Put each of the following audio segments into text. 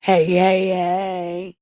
Hey, hey, hey.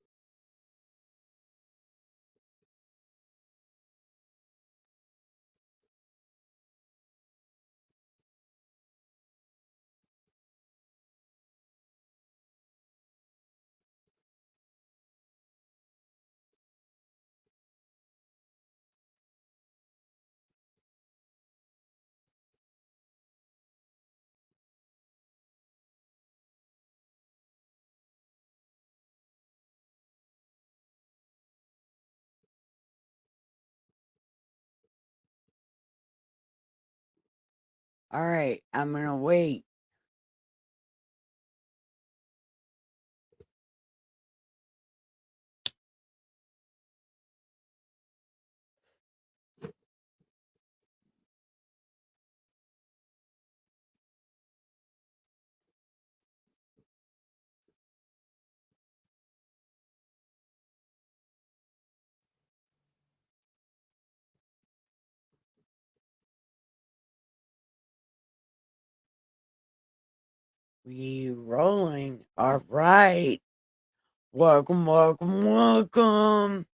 All right, I'm gonna wait. We rolling. All right. Welcome, welcome, welcome.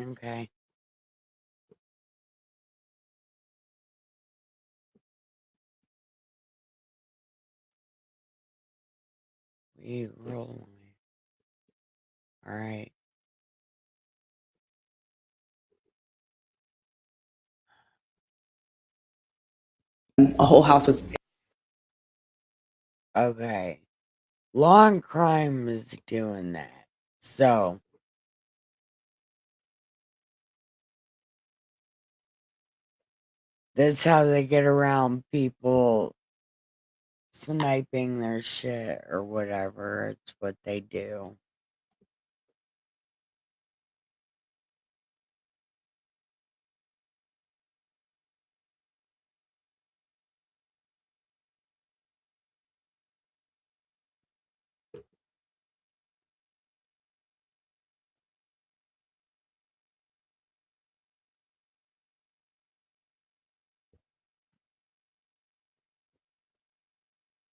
Okay. We rolling. All right. A whole house was. Okay. Long crime is doing that. So that's how they get around people sniping their shit or whatever. It's what they do.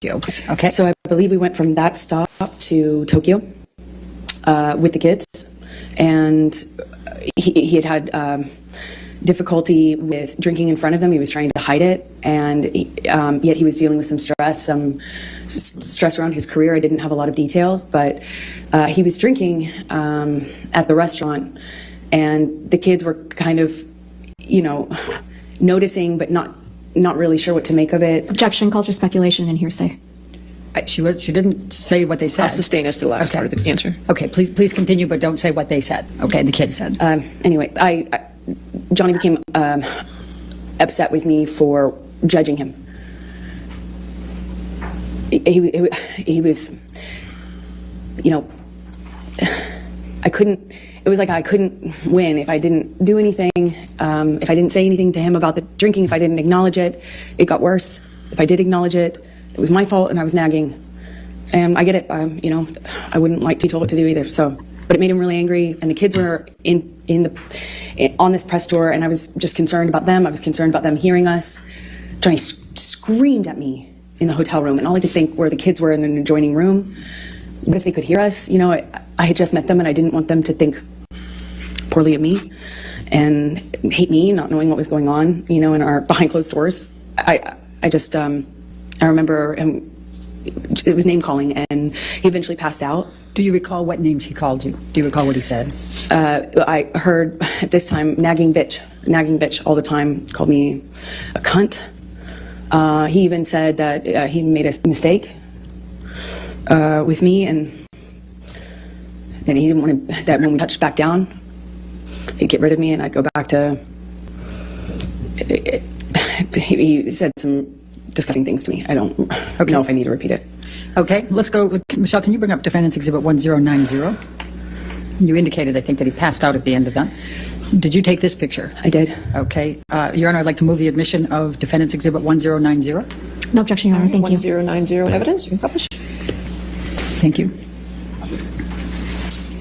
Okay. So I believe we went from that stop to Tokyo with the kids, and he had difficulty with drinking in front of them. He was trying to hide it, and yet he was dealing with some stress around his career. I didn't have a lot of details, but he was drinking at the restaurant, and the kids were kind of, noticing, but not really sure what to make of it. Objection calls for speculation and hearsay. She didn't say what they said. I'll sustain us to the last part of the answer. Okay, please continue, but don't say what they said. Okay, the kids said. Anyway, Johnny became upset with me for judging him. He was, I couldn't. It was like I couldn't win if I didn't do anything. If I didn't say anything to him about the drinking, if I didn't acknowledge it, it got worse. If I did acknowledge it, it was my fault and I was nagging. And I get it. I wouldn't like to be told what to do either. So, but it made him really angry. And the kids were on this press tour, and I was just concerned about them. I was concerned about them hearing us. Johnny screamed at me in the hotel room, and all I could think were the kids were in an adjoining room. What if they could hear us? I had just met them, and I didn't want them to think poorly of me and hate me, not knowing what was going on, in our behind closed doors. I remember it was name calling, and he eventually passed out. Do you recall what names he called you? Do you recall what he said? I heard at this time nagging bitch all the time. Called me a cunt. He even said that he made a mistake with me, and then he didn't want that when we touched back down, he'd get rid of me, and I'd go back to he said some disgusting things to me. I don't know if I need to repeat it. Okay, let's go with, Michelle, can you bring up Defendant's Exhibit 1090? You indicated, I think, that he passed out at the end of that. Did you take this picture? I did. Okay. Your Honor, I'd like to move the admission of Defendant's Exhibit 1090. No objection, Your Honor. Thank you. 1090 evidence. You can publish. Thank you.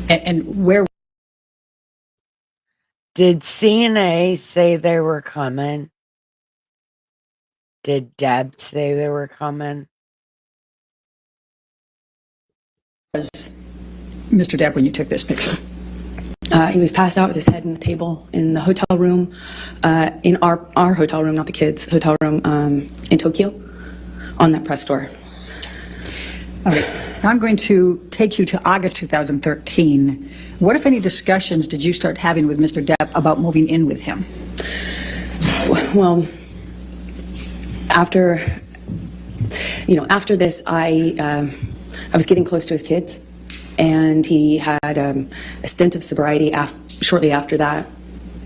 And where... Did CNA say they were coming? Did Deb say they were coming? was Mr. Depp when you took this picture? He was passed out with his head on the table in the hotel room, in our hotel room, not the kids' hotel room, in Tokyo, on that press tour. All right. Now I'm going to take you to August 2013. What, if any, discussions did you start having with Mr. Depp about moving in with him? Well, after this, I was getting close to his kids, and he had a stint of sobriety shortly after that,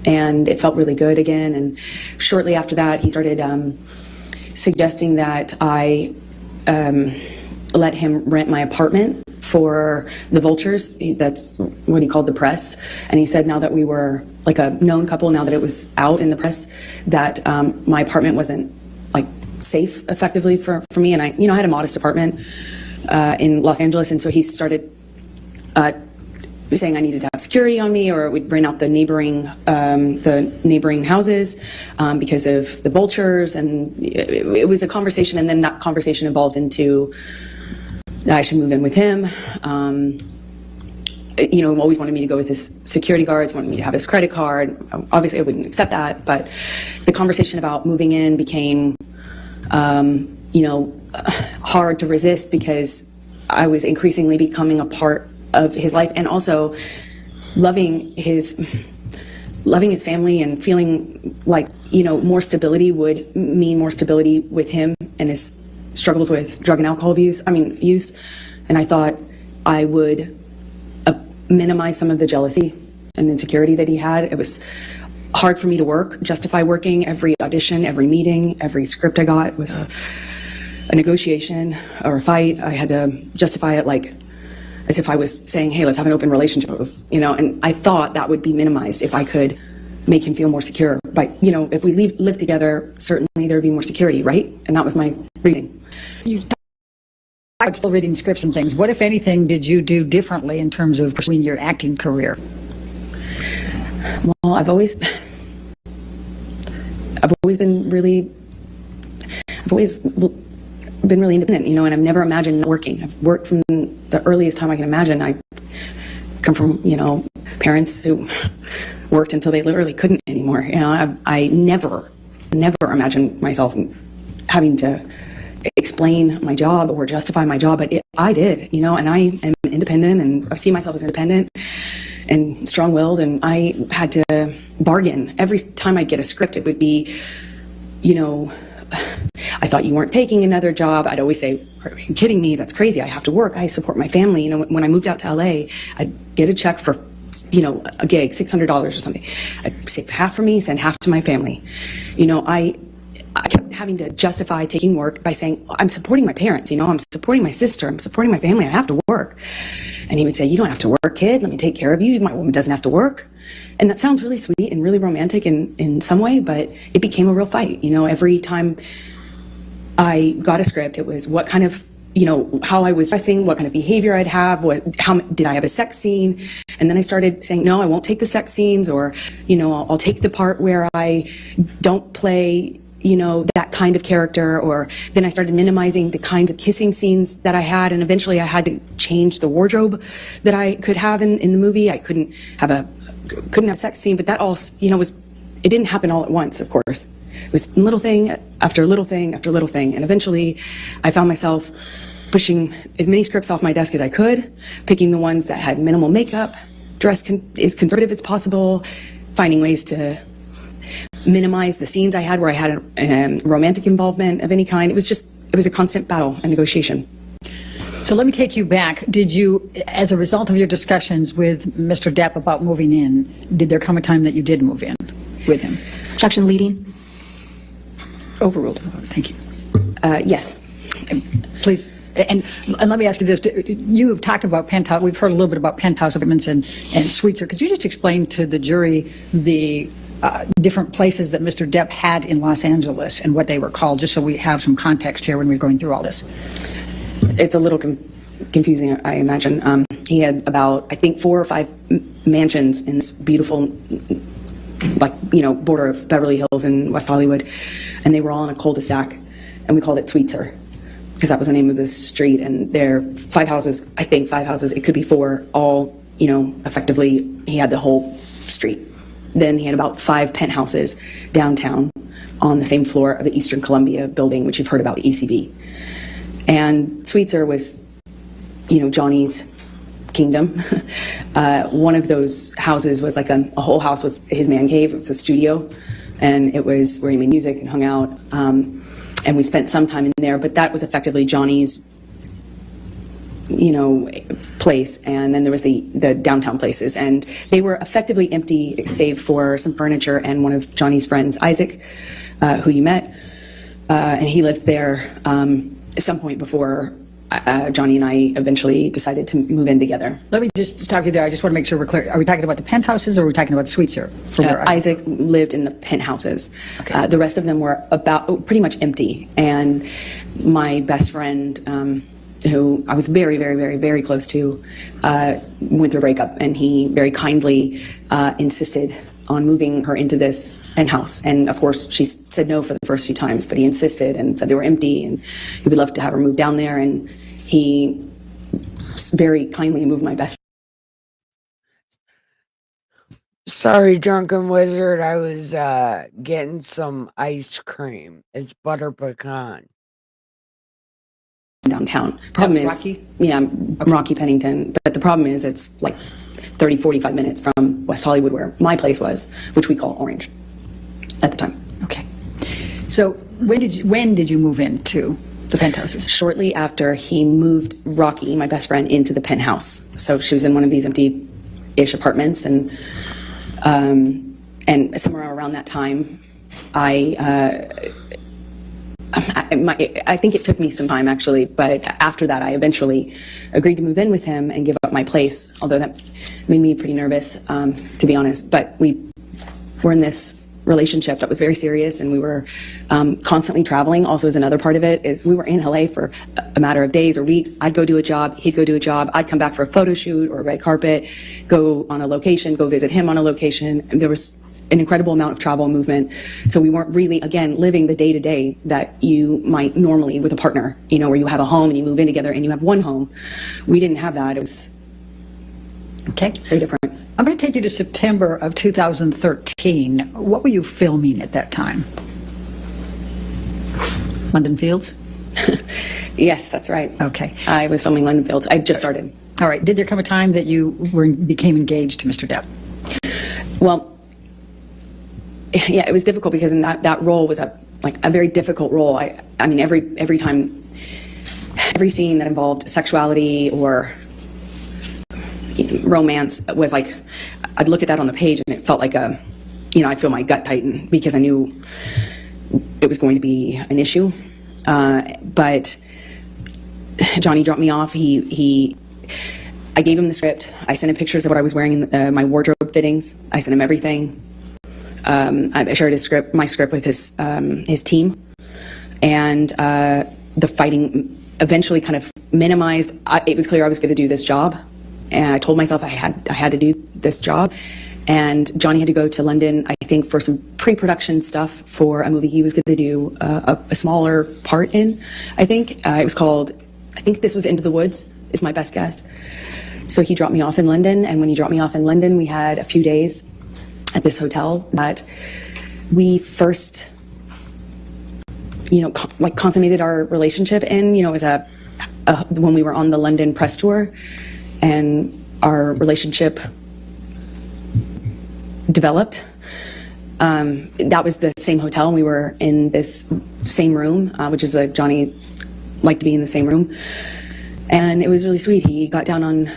and it felt really good again. And shortly after that, he started suggesting that I let him rent my apartment for the vultures. That's what he called the press. And he said now that we were like a known couple, now that it was out in the press, that my apartment wasn't like safe effectively for me. And I had a modest apartment in Los Angeles, and so he started saying I needed to have security on me, or we'd rent out the neighboring houses because of the vultures. And it was a conversation, and then that conversation evolved into I should move in with him. Always wanted me to go with his security guards, wanted me to have his credit card. Obviously, I wouldn't accept that, but the conversation about moving in became, hard to resist, because I was increasingly becoming a part of his life, and also loving his family, and feeling like, more stability would mean more stability with him and his struggles with drug and alcohol use. And I thought I would minimize some of the jealousy and insecurity that he had. It was hard for me to justify working. Every audition, every meeting, every script I got was a negotiation or a fight. I had to justify it like as if I was saying, hey, let's have an open relationship. It was, and I thought that would be minimized if I could make him feel more secure. But, if we live together, certainly there'd be more security, right? And that was my reasoning. You talked still reading scripts and things. What, if anything, did you do differently in terms of pursuing your acting career? Well, I've always been really independent, and I've never imagined working. I've worked from the earliest time I can imagine. I come from, parents who worked until they literally couldn't anymore. I never imagined myself having to explain my job or justify my job, but I did, and I am independent, and I see myself as independent and strong-willed, and I had to bargain. Every time I'd get a script, it would be, I thought you weren't taking another job. I'd always say, are you kidding me? That's crazy. I have to work. I support my family. When I moved out to LA, I'd get a check for, a gig, $600 or something. I'd save half for me, send half to my family. I kept having to justify taking work by saying, I'm supporting my parents, I'm supporting my sister, I'm supporting my family, I have to work. And he would say, you don't have to work, kid, let me take care of you, my woman doesn't have to work. And that sounds really sweet and really romantic in some way, but it became a real fight. Every time I got a script, it was what kind of, how I was dressing, what kind of behavior I'd have, how did I have a sex scene? And then I started saying, no, I won't take the sex scenes, or, I'll take the part where I don't play that kind of character. Or then I started minimizing the kinds of kissing scenes that I had, and eventually I had to change the wardrobe that I could have in the movie. I couldn't have a sex scene, but that all, it didn't happen all at once, of course. It was little thing after little thing after little thing, and eventually I found myself pushing as many scripts off my desk as I could, picking the ones that had minimal makeup, dressed as conservative as possible, finding ways to minimize the scenes I had where I had a romantic involvement of any kind. It was a constant battle and negotiation. So let me take you back. Did you, as a result of your discussions with Mr. Depp about moving in, did there come a time that you did move in with him? Objection leading. Overruled. Thank you. Yes. Please, and let me ask you this. You have talked about penthouse, we've heard a little bit about penthouse apartments and suites. Could you just explain to the jury the different places that Mr. Depp had in Los Angeles and what they were called, just so we have some context here when we're going through all this? It's a little confusing, I imagine. He had about, I think, 4 or 5 mansions in this beautiful, border of Beverly Hills and West Hollywood, and they were all in a cul-de-sac, and we called it Sweetser, because that was the name of the street. And there, 5 houses, I think 5 houses, it could be 4, all, effectively, he had the whole street. Then he had about 5 penthouses downtown on the same floor of the Eastern Columbia building, which you've heard about, the ECB. And Sweetser was, Johnny's kingdom. One of those houses was like a whole house was his man cave. It was a studio, and it was where he made music and hung out. And we spent some time in there, but that was effectively Johnny's, place. And then there was the downtown places, and they were effectively empty, save for some furniture and one of Johnny's friends, Isaac, who you met, and he lived there at some point before Johnny and I eventually decided to move in together. Let me just stop you there. I just want to make sure we're clear. Are we talking about the penthouses or are we talking about Sweetser? Isaac lived in the penthouses. Okay. The rest of them were pretty much empty. And my best friend, who I was very, very, very, very close to, went through a breakup, and he very kindly insisted on moving her into this penthouse. And of course, she said no for the first few times, but he insisted and said they were empty and he would love to have her move down there. And he very kindly moved my best Sorry, Drunken Wizard. I was getting some ice cream. It's butter pecan. downtown. Problem is, Rocky? yeah, Rocky Pennington. But the problem is it's like 30, 45 minutes from West Hollywood, where my place was, which we call Orange at the time. Okay. So when did you move into the penthouses? Shortly after he moved Rocky, my best friend, into the penthouse. So she was in one of these empty-ish apartments, and somewhere around that time, I think it took me some time, actually, but after that, I eventually agreed to move in with him and give up my place, although that made me pretty nervous, to be honest. But we were in this relationship that was very serious, and we were constantly traveling. Also, as another part of it, is we were in LA for a matter of days or weeks. I'd go do a job, he'd go do a job, I'd come back for a photo shoot or a red carpet, go on a location, go visit him on a location. And there was an incredible amount of travel and movement. So we weren't really, again, living the day-to-day that you might normally with a partner, where you have a home and you move in together and you have one home. We didn't have that. It was Okay. very different. I'm going to take you to September of 2013. What were you filming at that time? London Fields? Yes, that's right. Okay. I was filming London Fields. I just started. All right. Did there come a time that you became engaged to Mr. Depp? Well, yeah, it was difficult because in that role was a very difficult role. I mean, every time, every scene that involved sexuality or romance was like, I'd look at that on the page and it felt like I'd feel my gut tighten because I knew it was going to be an issue. But Johnny dropped me off. I gave him the script. I sent him pictures of what I was wearing in my wardrobe fittings. I sent him everything. I shared my script with his team, and the fighting eventually kind of minimized. It was clear I was going to do this job, and I told myself I had to do this job. And Johnny had to go to London, I think, for some pre-production stuff for a movie he was going to do a smaller part in. I think it was called. I think this was Into the Woods. Is my best guess. So he dropped me off in London, and when he dropped me off in London, we had a few days at this hotel that we first, consummated our relationship in. It was when we were on the London press tour, and our relationship developed. That was the same hotel, and we were in this same room, which is Johnny liked to be in the same room, and it was really sweet. He got down on.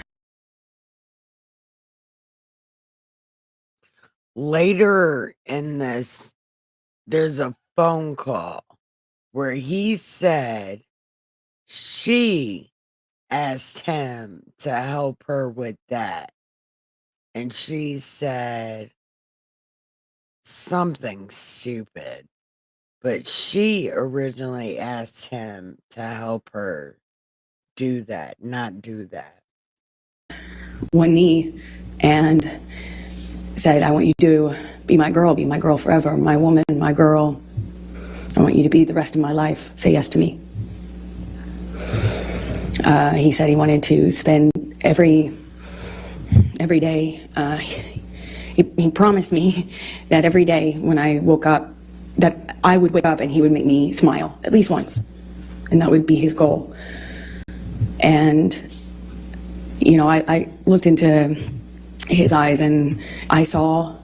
Later in this, there's a phone call where he said she asked him to help her with that. And she said something stupid. But she originally asked him to help her do that, not do that. One knee and said, I want you to be my girl forever, my woman, my girl. I want you to be the rest of my life. Say yes to me. He said he wanted to spend every day. He promised me that every day when I woke up, that I would wake up and he would make me smile at least once, and that would be his goal. And you know, I looked into his eyes and I saw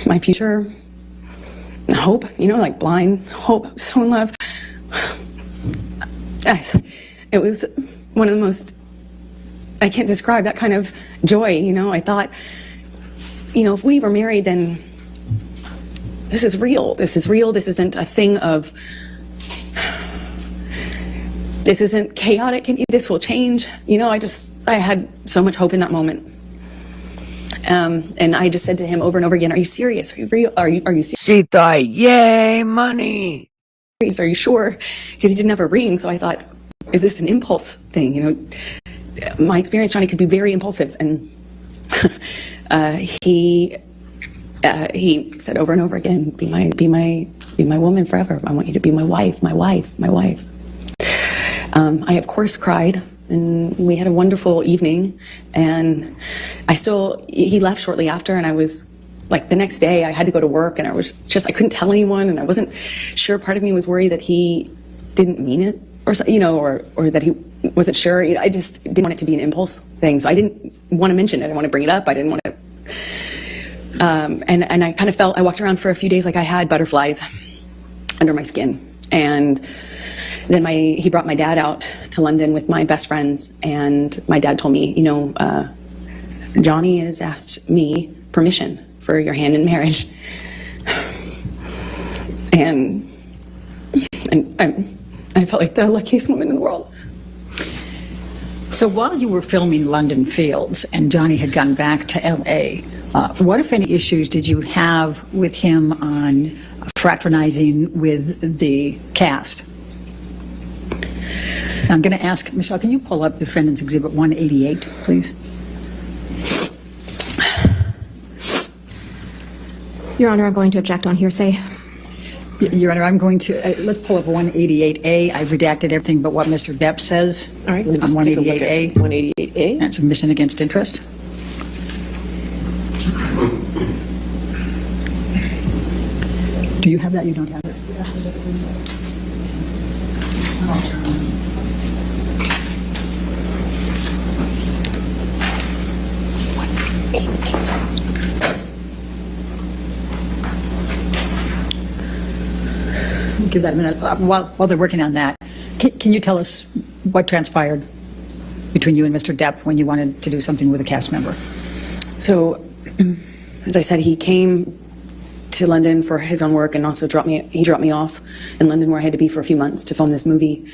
my future, hope, you know, like blind hope, so in love. It was one of the most, I can't describe that kind of joy, you know. I thought, you know, if we were married, then this is real. This is real. This isn't a thing of, this isn't chaotic. This will change. You know, I had so much hope in that moment. And I just said to him over and over again, are you serious? Are you real? Are you serious? She thought, yay, money. Are you sure? Because he didn't have a ring. So I thought, is this an impulse thing? You know, my experience, Johnny, could be very impulsive. And he said over and over again, be my woman forever. I want you to be my wife, my wife, my wife. I of course cried, and we had a wonderful evening. And he left shortly after, and I was like, the next day I had to go to work, and I couldn't tell anyone, and I wasn't sure. Part of me was worried that he didn't mean it, or you know, or that he wasn't sure. I just didn't want it to be an impulse thing, so I didn't want to mention it. I didn't want to bring it up. I didn't want to. And I kind of I walked around for a few days like I had butterflies under my skin. And then he brought my dad out to London with my best friends, and my dad told me, you know, Johnny has asked me permission for your hand in marriage. And I felt like the luckiest woman in the world. So while you were filming London Fields and Johnny had gone back to L.A., what, if any, issues did you have with him on fraternizing with the cast? I'm going to ask, Michelle, can you pull up Defendant's Exhibit 188, please? Your Honor, I'm going to object on hearsay. Your Honor, I'm going to, let's pull up 188A. I've redacted everything but what Mr. Depp says. All right, On let's take a look at 188A. 188A. And submission against interest. Do you have that? You don't have it? Give that a minute. While they're working on that, can you tell us what transpired between you and Mr. Depp when you wanted to do something with a cast member? So, as I said, he came to London for his own work, and also he dropped me off in London, where I had to be for a few months to film this movie.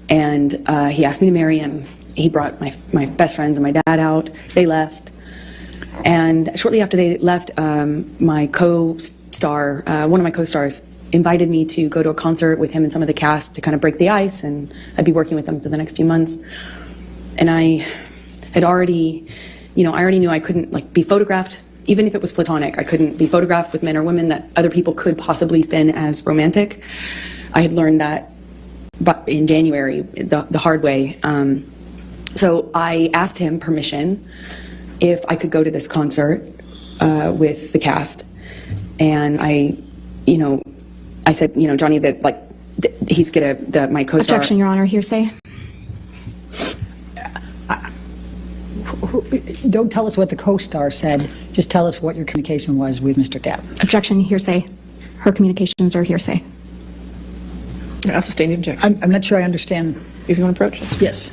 And he asked me to marry him. He brought my best friends and my dad out. They left. And shortly after they left, my co-star, one of my co-stars, invited me to go to a concert with him and some of the cast to kind of break the ice, and I'd be working with them for the next few months. And I had already, you know, I already knew I couldn't be photographed, even if it was platonic. I couldn't be photographed with men or women that other people could possibly spin as romantic. I had learned that but in January, the hard way. So I asked him permission if I could go to this concert with the cast. And I said, you know, Johnny, that he's gonna, my co-star. Objection, Your Honor, hearsay. Don't tell us what the co-star said. Just tell us what your communication was with Mr. Depp. Objection, hearsay. Her communications are hearsay. I'll sustain the objection. I'm not sure I understand. If you want to approach this. Yes.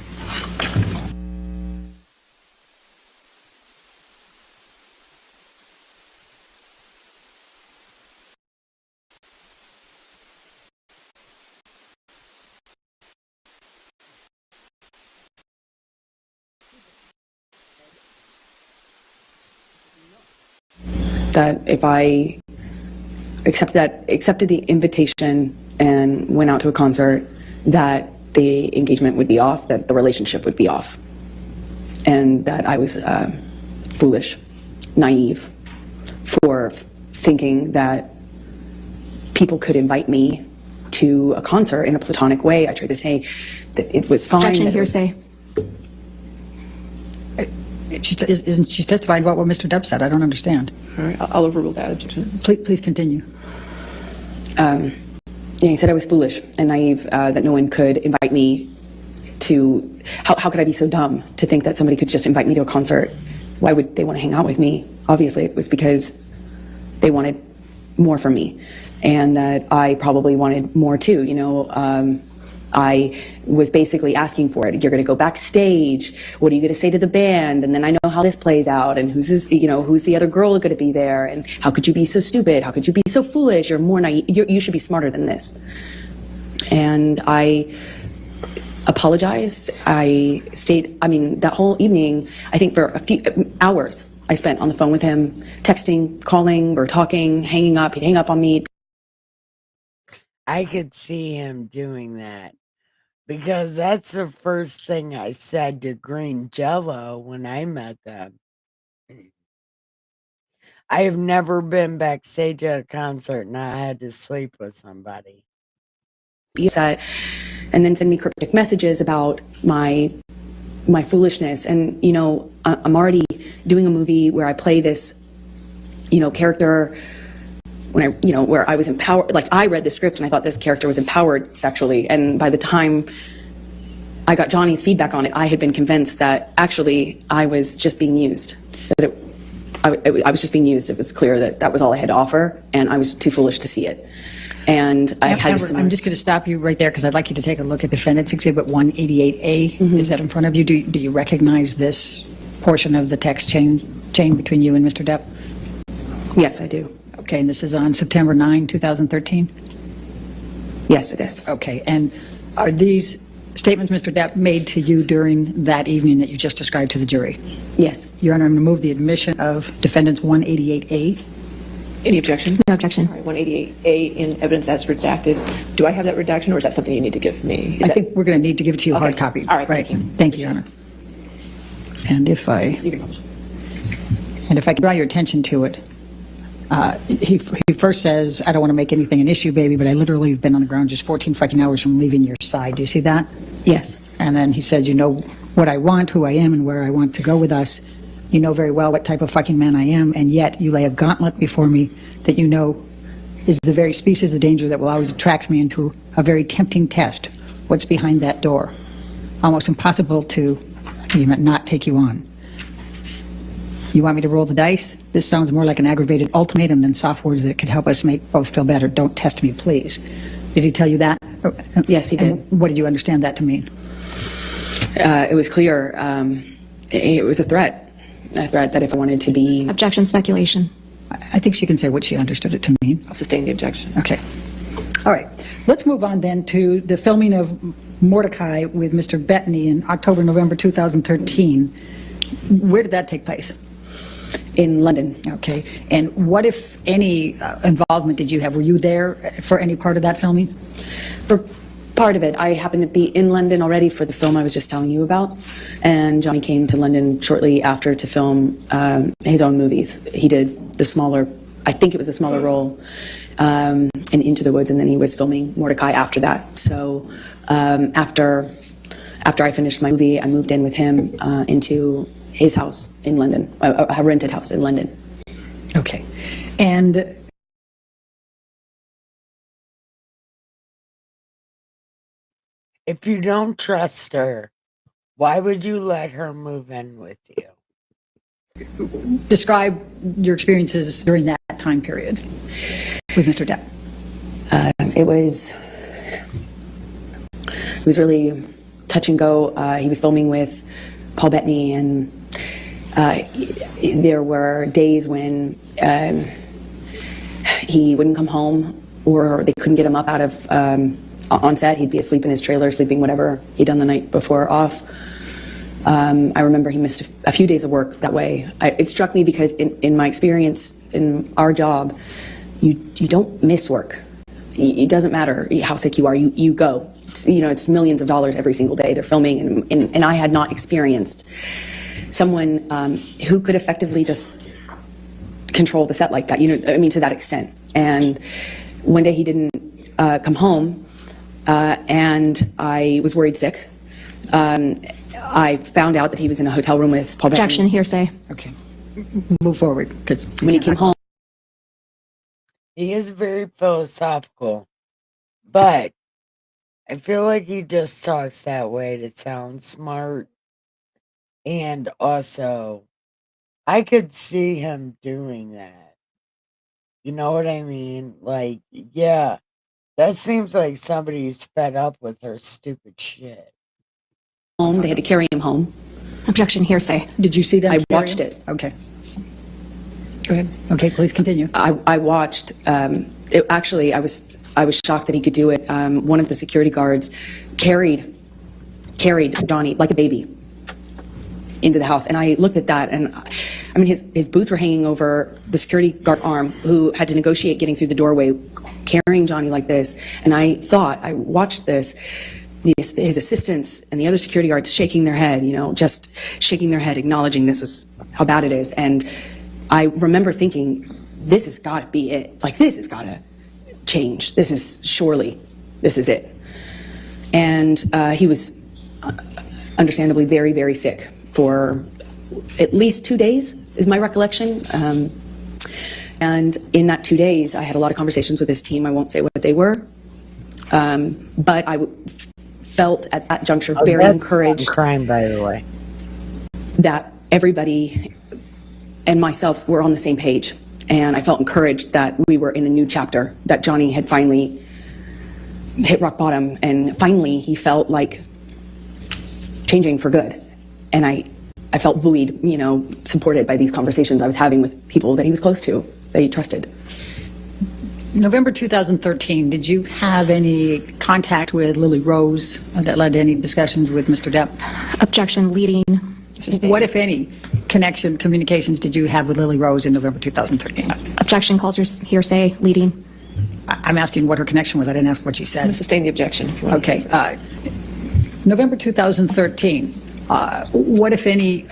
that if I accepted the invitation and went out to a concert, that the engagement would be off, that the relationship would be off, and that I was foolish, naive, for thinking that people could invite me to a concert in a platonic way. I tried to say that it was fine. Objection, hearsay. She's testifying about what Mr. Depp said. I don't understand. All right, I'll overrule that objection. Please continue. Yeah, he said I was foolish and naive, that no one could invite me to, how could I be so dumb to think that somebody could just invite me to a concert? Why would they want to hang out with me? Obviously, it was because they wanted more from me, and that I probably wanted more too. You know, I was basically asking for it. You're going to go backstage. What are you going to say to the band? And then I know how this plays out. And who's the other girl going to be there? And how could you be so stupid? How could you be so foolish? You're more naive. You should be smarter than this. And I apologized. That whole evening, I think for a few hours, I spent on the phone with him, texting, calling, or talking, hanging up. He'd hang up on me. I could see him doing that because that's the first thing I said to Green Jello when I met them. I have never been backstage at a concert and I had to sleep with somebody. Be upset, and then send me cryptic messages about my foolishness. And you know, I'm already doing a movie where I play this, character where I was empowered. Like, I read the script and I thought this character was empowered sexually, and by the time I got Johnny's feedback on it, I had been convinced that actually I was just being used. That I was just being used. It was clear that that was all I had to offer, and I was too foolish to see it. And I had I'm just going to stop you right there because I'd like you to take a look at Defendant's Exhibit 188A. Mm-hmm. Is that in front of you? Do you recognize this portion of the text chain between you and Mr. Depp? Yes, I do. Okay, and this is on September 9, 2013? Yes, it is. Okay, and are these statements Mr. Depp made to you during that evening that you just described to the jury? Yes. Your Honor, I'm going to move the admission of Defendant's 188A. Any objection? No objection. All right, 188A in evidence as redacted. Do I have that redaction, or is that something you need to give me? I think we're going to need to give it to you hard Okay. copy. All right, thank you. Thank you, Your Honor. And if I can draw your attention to it, he first says, I don't want to make anything an issue, baby, but I literally have been on the ground just 14 fucking hours from leaving your side. Do you see that? Yes. And then he says, you know what I want, who I am, and where I want to go with us. You know very well what type of fucking man I am, and yet you lay a gauntlet before me that you know is the very species of danger that will always attract me into a very tempting test. What's behind that door? Almost impossible to even not take you on. You want me to roll the dice? This sounds more like an aggravated ultimatum than soft words that could help us make both feel better. Don't test me, please. Did he tell you that? Yes, he did. And what did you understand that to mean? It was clear. It was a threat that if I wanted to be... Objection, speculation. I think she can say what she understood it to mean. I'll sustain the objection. Okay. All right. Let's move on then to the filming of Mordecai with Mr. Bettany in October, November 2013. Where did that take place? in London. Okay. And what, if any, involvement did you have? Were you there for any part of that filming? For part of it, I happened to be in London already for the film I was just telling you about, and Johnny came to London shortly after to film his own movies. He did the smaller, I think it was a smaller role in Into the Woods, and then he was filming Mordecai after that. So after I finished my movie, I moved in with him into his house in London, a rented house in London. Okay. And if you don't trust her, why would you let her move in with you? describe your experiences during that time period with Mr. Depp. It was really touch and go. He was filming with Paul Bettany, and there were days when he wouldn't come home, or they couldn't get him up out of on set. He'd be asleep in his trailer, sleeping whatever he'd done the night before off. I remember he missed a few days of work that way. It struck me because in my experience in our job, you don't miss work. It doesn't matter how sick you are, you go. It's millions of dollars every single day they're filming, and I had not experienced someone who could effectively just control the set like that, to that extent. And one day he didn't come home, and I was worried sick. I found out that he was in a hotel room with Paul Bettany. Objection, hearsay. Okay. Move forward, because When he came home, He is very philosophical, but I feel like he just talks that way to sound smart. And also, I could see him doing that. You know what I mean? Like, yeah, that seems like somebody who's fed up with her stupid shit. they had to carry him home. Objection, hearsay. did you see that? I watched it. Okay. Go ahead. Okay, please continue. I watched. Actually, I was shocked that he could do it. One of the security guards carried Johnny like a baby into the house, and I looked at that, and I mean his boots were hanging over the security guard arm, who had to negotiate getting through the doorway, carrying Johnny like this. And I watched this. His assistants and the other security guards shaking their head, just shaking their head, acknowledging this is how bad it is. And I remember thinking, this has got to be it. Like, this has got to change. This is it. And he was understandably very, very sick for at least 2 days, is my recollection. And in that 2 days, I had a lot of conversations with his team. I won't say what they were. But I felt at that juncture very encouraged. I'm crying, by the way. That everybody and myself were on the same page. And I felt encouraged that we were in a new chapter, that Johnny had finally hit rock bottom, and finally he felt like changing for good. And I felt buoyed, supported by these conversations I was having with people that he was close to, that he trusted. November 2013, did you have any contact with Lily Rose that led to any discussions with Mr. Depp? Objection, leading. What, if any, communications did you have with Lily Rose in November 2013? Objection, calls her hearsay, leading. I'm asking what her connection was. I didn't ask what she I'm said. going to sustain the objection if you want. Okay. November 2013, what, if any,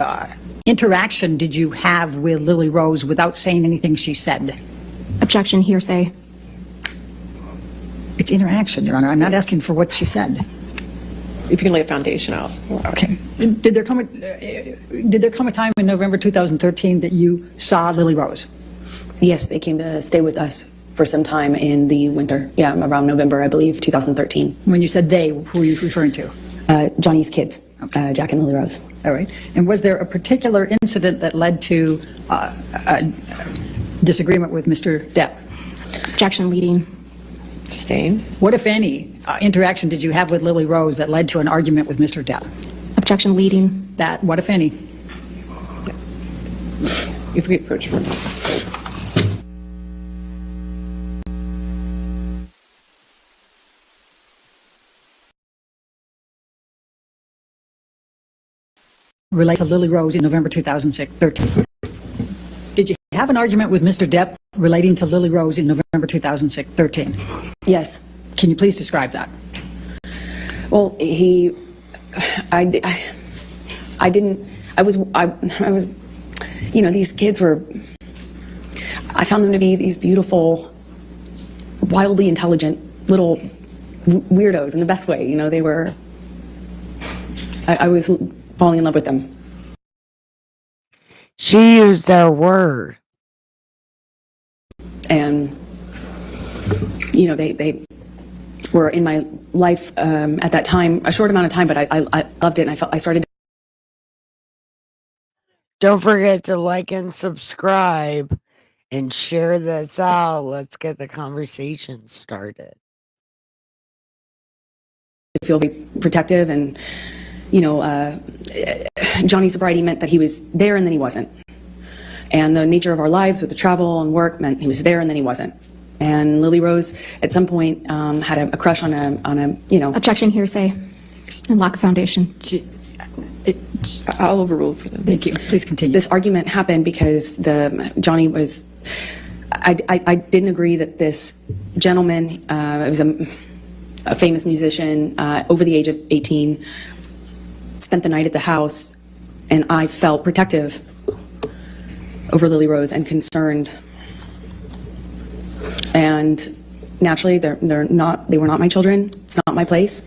interaction did you have with Lily Rose without saying anything she said? Objection, hearsay. It's interaction, Your Honor. I'm not asking for what she said. If you can lay a foundation out. Okay. Did there come a time in November 2013 that you saw Lily Rose? Yes, they came to stay with us for some time in the winter. Yeah, around November, I believe, 2013. When you said they, who are you referring to? Johnny's kids, Jack and Lily Rose. All right. And was there a particular incident that led to a disagreement with Mr. Depp? Objection, leading. Sustain. What, if any, interaction did you have with Lily Rose that led to an argument with Mr. Depp? Objection, leading. That, what, if any? If we approach from Relate to Lily Rose in November 2013. Did you have an argument with Mr. Depp relating to Lily Rose in November 2013? Yes. Can you please describe that? Well, I was, these kids were, I found them to be these beautiful, wildly intelligent little weirdos in the best way. They were, I was falling in love with them. She used that word. And, they were in my life at that time, a short amount of time, but I loved it, and I started. Don't forget to like and subscribe and share this out. Let's get the conversation started. To feel very protective, and Johnny's sobriety meant that he was there and then he wasn't, and the nature of our lives with the travel and work meant he was there and then he wasn't. And Lily Rose at some point had a crush on a Objection, hearsay, and lack of foundation. I'll overrule for them. Thank you. Please continue. This argument happened because Johnny was. I didn't agree that this gentleman, was a famous musician, over the age of 18, spent the night at the house, and I felt protective over Lily Rose and concerned. And naturally, they were not my children. It's not my place,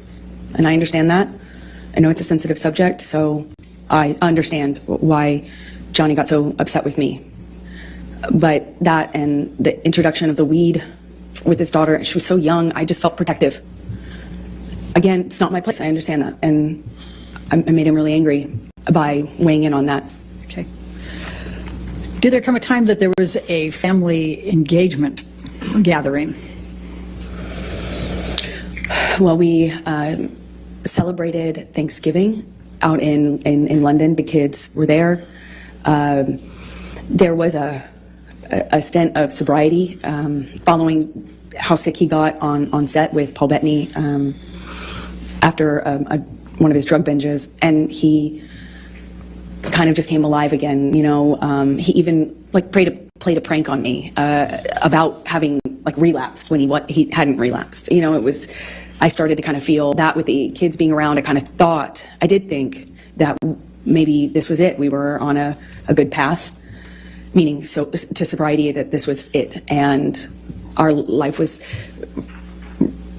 and I understand that. I know it's a sensitive subject, so I understand why Johnny got so upset with me. But that and the introduction of the weed with his daughter, she was so young, I just felt protective. Again, it's not my place, I understand that. And I made him really angry by weighing in on that. Okay. Did there come a time that there was a family engagement gathering? Well, we celebrated Thanksgiving out in London. The kids were there. There was a stint of sobriety following how sick he got on set with Paul Bettany after one of his drug binges, and he kind of just came alive again. You know, he even played a prank on me about having relapsed when he hadn't relapsed. You know, I started to kind of feel that with the kids being around. I did think that maybe this was it. We were on a good path, meaning to sobriety, that this was it, and our life was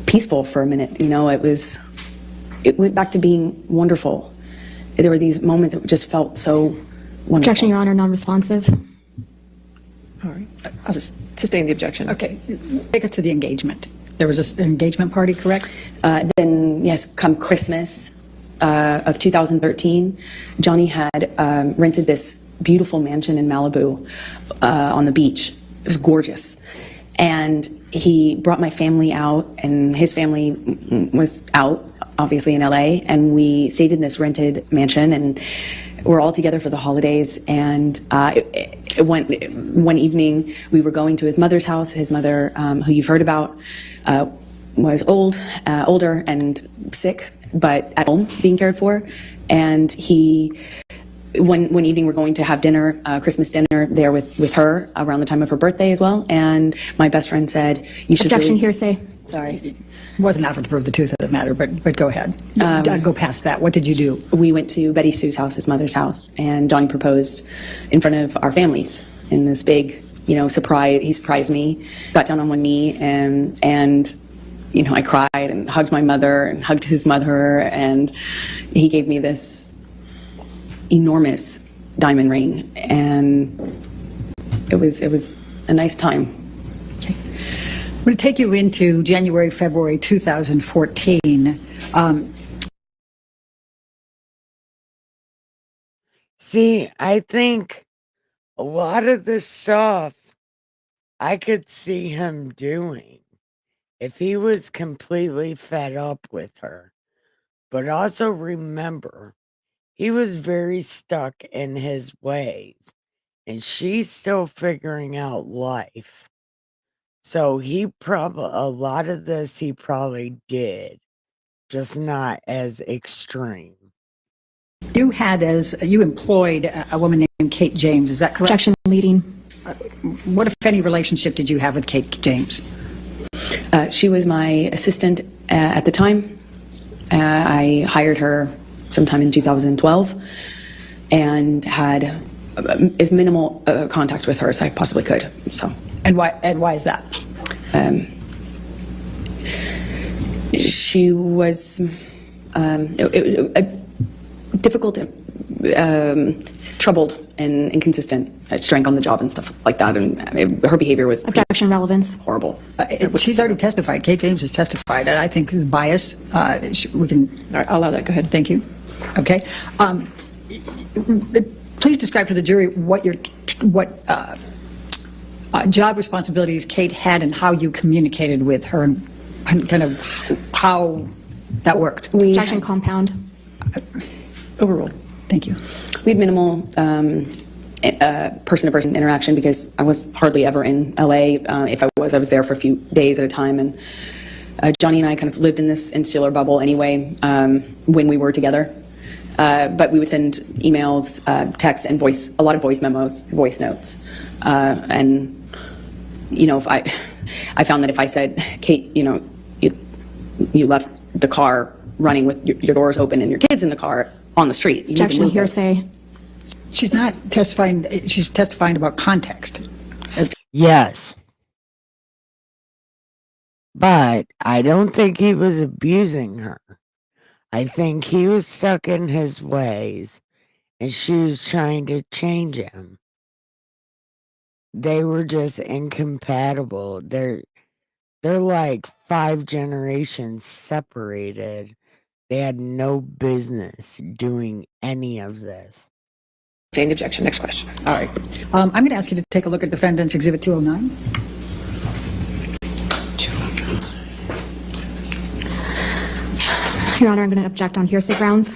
peaceful for a minute. You know, it went back to being wonderful. There were these moments that just felt so wonderful. Objection, Your Honor, non-responsive. All right. I'll just sustain the objection. Okay. Take us to the engagement. There was an engagement party, correct? Then, yes, come Christmas of 2013, Johnny had rented this beautiful mansion in Malibu on the beach. It was gorgeous. And he brought my family out, and his family was out, obviously, in LA, and we stayed in this rented mansion, and we're all together for the holidays. And one evening, we were going to his mother's house. His mother, who you've heard about, was older and sick, but at home being cared for. And one evening we're going to have dinner, Christmas dinner there with her around the time of her birthday as well. And my best friend said, "You should." Objection, hearsay. Sorry. It wasn't offered to prove the truth of the matter, but go ahead. Go past that. What did you do? We went to Betty Sue's house, his mother's house, and Johnny proposed in front of our families in this big, surprise. He surprised me, got down on one knee, and I cried and hugged my mother and hugged his mother, and he gave me this enormous diamond ring, and it was a nice time. Okay. I'm going to take you into January, February 2014. See, I think a lot of this stuff I could see him doing if he was completely fed up with her. But also remember, he was very stuck in his ways, and she's still figuring out life. So a lot of this he probably did, just not as extreme. You employed a woman named Kate James, is that correct? Objection, leading. What, if any, relationship did you have with Kate James? She was my assistant at the time. I hired her sometime in 2012 and had as minimal contact with her as I possibly could. So. And why is that? She was difficult, troubled, and inconsistent. She drank on the job and stuff like that, and her behavior was Objection, relevance. horrible. She's already testified. Kate James has testified, and I think the bias. We can. All right, I'll allow that. Go ahead. Thank you. Okay. Please describe for the jury what job responsibilities Kate had and how you communicated with her, and kind of how that worked. Objection, compound. Overruled. Thank you. We had minimal person-to-person interaction because I was hardly ever in LA. If I was there for a few days at a time. And Johnny and I kind of lived in this insular bubble anyway when we were together. But we would send emails, texts, and a lot of voice memos, voice notes. And, if I found that if I said, Kate, you left the car running with your doors open and your kids in the car on the street. Objection, hearsay. She's not testifying, she's testifying about context. Yes. But I don't think he was abusing her. I think he was stuck in his ways and she was trying to change him. They were just incompatible. They're like 5 generations separated. They had no business doing any of this. Sustain the objection. Next question. All right. I'm going to ask you to take a look at Defendant's Exhibit 209. Your Honor, I'm going to object on hearsay grounds.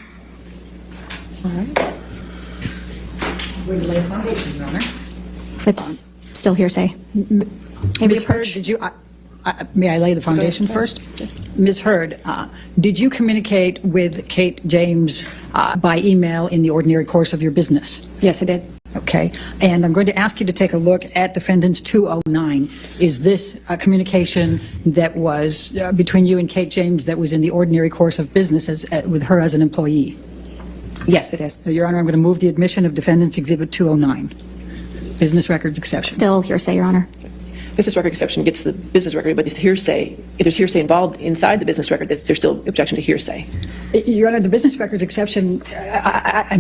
All right. We're going to lay a foundation, Your Honor. It's still hearsay. Ms. Hurd, did you, may I lay the foundation first? Ms. Hurd, did you communicate with Kate James by email in the ordinary course of your business? Yes, I did. Okay. And I'm going to ask you to take a look at Defendant's 209. Is this a communication that was between you and Kate James that was in the ordinary course of business with her as an employee? Yes, it is. So, Your Honor, I'm going to move the admission of Defendant's Exhibit 209. Business records exception. Still hearsay, Your Honor. Business record exception gets the business record, but it's hearsay. If there's hearsay involved inside the business record, there's still objection to hearsay. Your Honor, the business records exception, I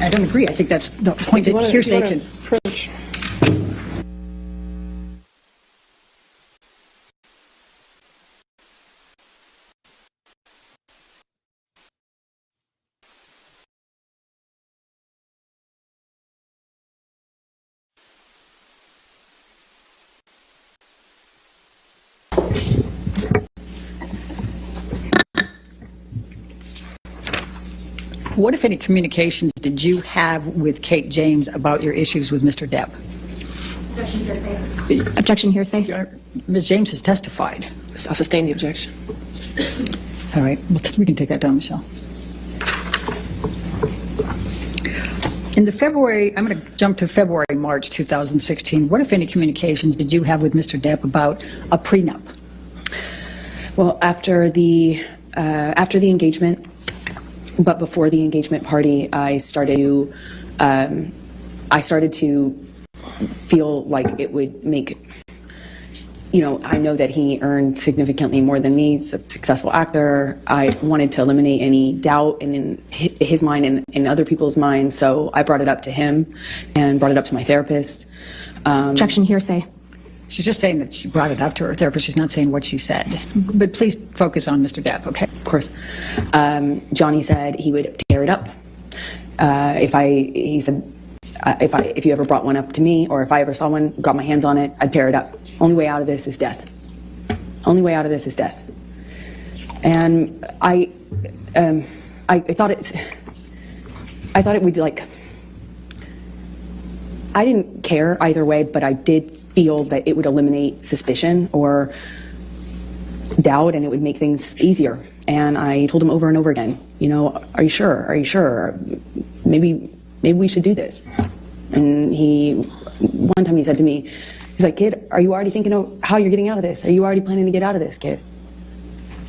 don't agree. I think that's the point that hearsay can... Approach. What, if any, communications did you have with Kate James about your issues with Mr. Depp? Objection, hearsay. Your Honor, Ms. James has testified. I'll sustain the objection. All right, we can take that down, Michelle. In the February, I'm going to jump to February, March 2016. What, if any, communications did you have with Mr. Depp about a prenup? Well, after the engagement, but before the engagement party, I started to feel like it would make, I know that he earned significantly more than me, he's a successful actor. I wanted to eliminate any doubt in his mind and in other people's minds, so I brought it up to him and brought it up to my therapist. Objection, hearsay. She's just saying that she brought it up to her therapist. She's not saying what she said. But please focus on Mr. Depp, okay? Of course. Johnny said he would tear it up. He said, if you ever brought one up to me, or if I ever saw one, got my hands on it, I'd tear it up. Only way out of this is death. Only way out of this is death. And I thought it would, like, I didn't care either way, but I did feel that it would eliminate suspicion or doubt, and it would make things easier. And I told him over and over again, are you sure? Are you sure? Maybe we should do this. And one time he said to me, he's like, kid, are you already thinking of how you're getting out of this? Are you already planning to get out of this, kid?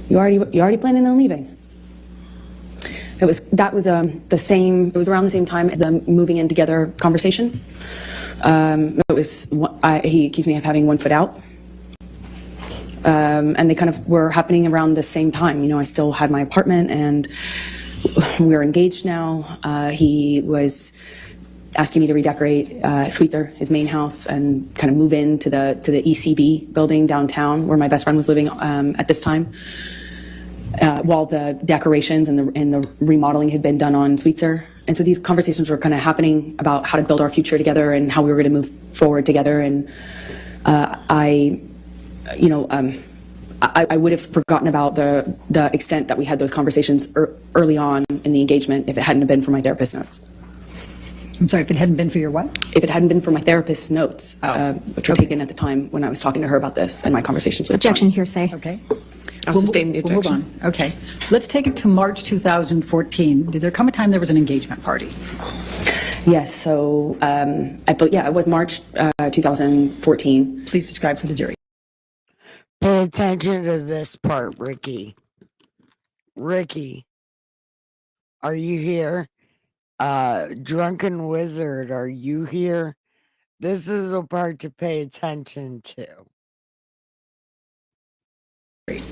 You already planning on leaving? It was around the same time as the moving in together conversation. He accused me of having one foot out. And they kind of were happening around the same time. I still had my apartment and we're engaged now. He was asking me to redecorate Sweetser, his main house, and kind of move into the ECB building downtown where my best friend was living at this time. While the decorations and the remodeling had been done on Sweetser. And so these conversations were kind of happening about how to build our future together and how we were going to move forward together. And I would have forgotten about the extent that we had those conversations early on in the engagement if it hadn't been for my therapist's notes. I'm sorry, if it hadn't been for your what? If it hadn't been for my therapist's notes, which were taken at the time when I was talking to her about this and my conversations with Objection, John. hearsay. Okay. I'll sustain the We'll move objection. on. Okay. Let's take it to March 2014. Did there come a time there was an engagement party? Yes, so it was March 2014. Please describe for the jury. Pay attention to this part, Ricky. Ricky, are you here? Drunken Wizard, are you here? This is a part to pay attention to.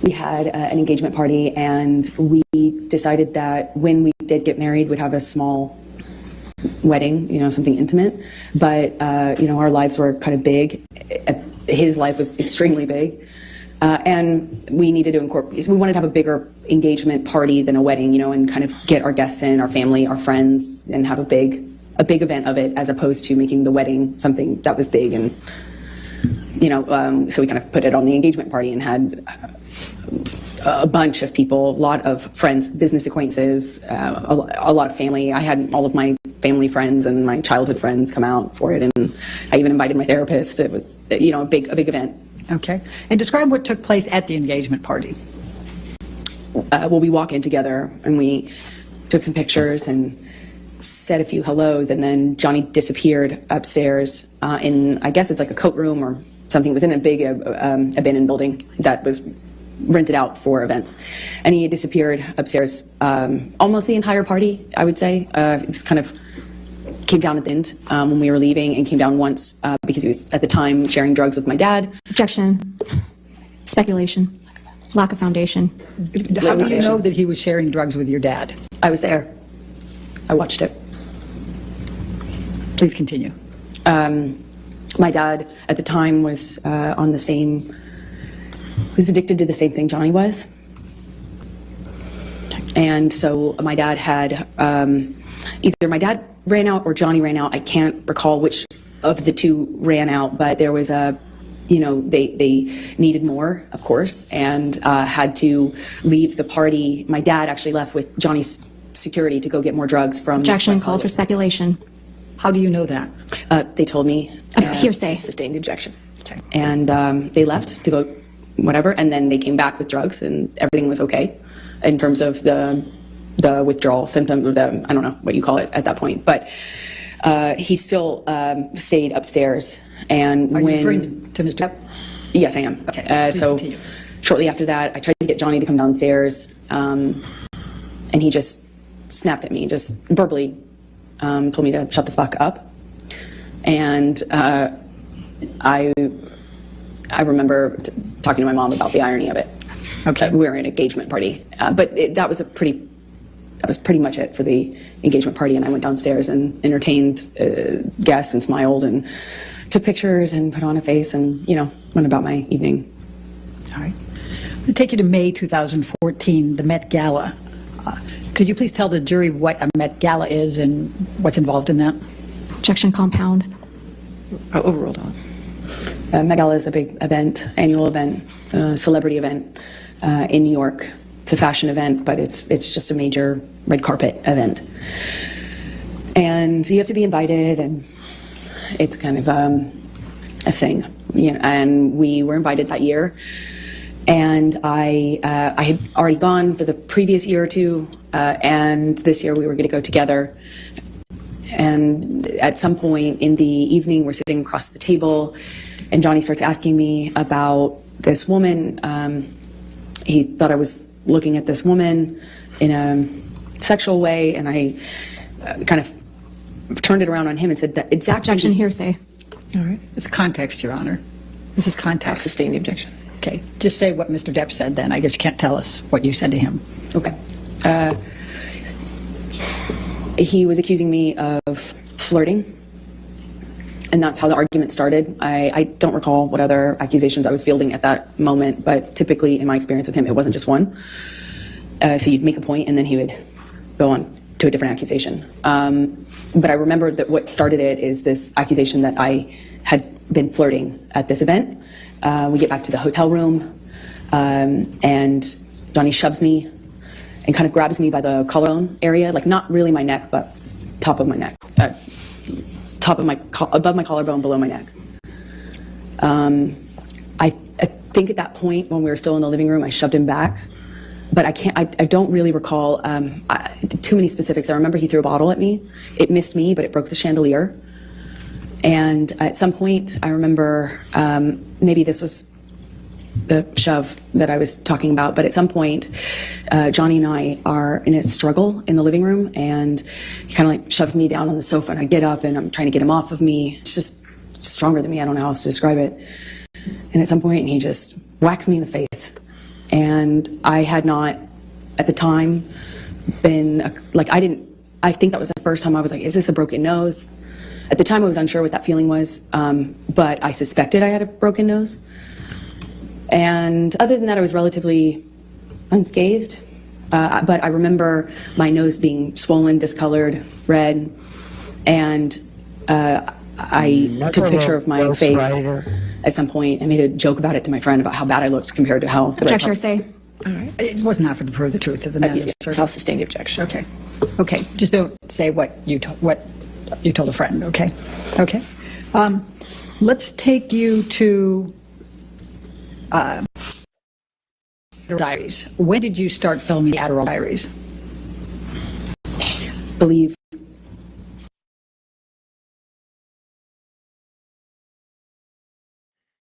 We had an engagement party, and we decided that when we did get married, we'd have a small wedding, something intimate. But, our lives were kind of big. His life was extremely big. And we needed to incorporate, we wanted to have a bigger engagement party than a wedding, and kind of get our guests in, our family, our friends, and have a big event of it, as opposed to making the wedding something that was big. And, so we kind of put it on the engagement party and had a bunch of people, a lot of friends, business acquaintances, a lot of family. I had all of my family friends and my childhood friends come out for it, and I even invited my therapist. It was, a big event. Okay. And describe what took place at the engagement party. We walk in together, and we took some pictures and said a few hellos, and then Johnny disappeared upstairs in, I guess it's like a coat room or something. It was in a big abandoned building that was rented out for events, and he disappeared upstairs almost the entire party, I would say. It was kind of came down at the end when we were leaving, and came down once because he was at the time sharing drugs with my dad. Objection. Speculation. Lack of foundation. How do you know that he was sharing drugs with your dad? I was there. I watched it. Please continue. My dad at the time was was addicted to the same thing Johnny was. And so my dad had, either my dad ran out or Johnny ran out. I can't recall which of the two ran out, but there was they needed more, of course, and had to leave the party. My dad actually left with Johnny's security to go get more drugs from... Objection calls for speculation. How do you know that? They told me. Hearsay. Sustain the objection. Okay. And they left to go whatever, and then they came back with drugs, and everything was okay in terms of the withdrawal symptom, or the, I don't know what you call it at that point, but he still stayed upstairs. And Are when... you referring to Mr. Depp? Yes, I am. Okay, please So continue. shortly after that, I tried to get Johnny to come downstairs, and he just snapped at me, just verbally told me to shut the fuck up. And I remember talking to my mom about the irony of it. Okay. We were at an engagement party, but that was pretty much it for the engagement party. And I went downstairs and entertained guests and smiled and took pictures and put on a face and went about my evening. All right. I'm going to take you to May 2014, the Met Gala. Could you please tell the jury what a Met Gala is and what's involved in that? Objection compound. Overruled on. Met Gala is a big event, annual event, celebrity event in New York. It's a fashion event, but it's just a major red carpet event. And you have to be invited, and it's kind of a thing. And we were invited that year. And I had already gone for the previous year or two, and this year we were going to go together. And at some point in the evening, we're sitting across the table, and Johnny starts asking me about this woman. He thought I was looking at this woman in a sexual way, and I kind of turned it around on him and said that it's actually... Objection hearsay. All right. It's context, Your Honor. This is I'll context. sustain the objection. Okay. Just say what Mr. Depp said then. I guess you can't tell us what you said to him. Okay. He was accusing me of flirting, and that's how the argument started. I don't recall what other accusations I was fielding at that moment, but typically in my experience with him, it wasn't just one. So you'd make a point, and then he would go on to a different accusation. But I remember that what started it is this accusation that I had been flirting at this event. We get back to the hotel room, and Johnny shoves me and kind of grabs me by the collarbone area, like not really my neck, but top of my neck, above my collarbone, below my neck. think at that point when we were still in the living room, I shoved him back. But I don't really recall too many specifics. I remember he threw a bottle at me. It missed me, but it broke the chandelier. And at some point, I remember, maybe this was the shove that I was talking about, but at some point, Johnny and I are in a struggle in the living room, and he kind of like shoves me down on the sofa, and I get up, and I'm trying to get him off of me. It's just stronger than me. I don't know how else to describe it. And at some point, he just whacks me in the face. And I had not, at the time, been, I think that was the first time I was like, is this a broken nose? At the time, I was unsure what that feeling was, but I suspected I had a broken nose. And other than that, I was relatively unscathed. But I remember my nose being swollen, discolored, red, and I took a picture of my face at some point and made a joke about it to my friend about how bad I looked compared to how... Objection, say. All right. It was not for to prove the truth of the matter. Yes, I'll sustain the objection. Okay. Okay. Just don't say what you told a friend. Okay. Okay. Let's take you to Diaries. When did you start filming the Adderall Diaries? Believe.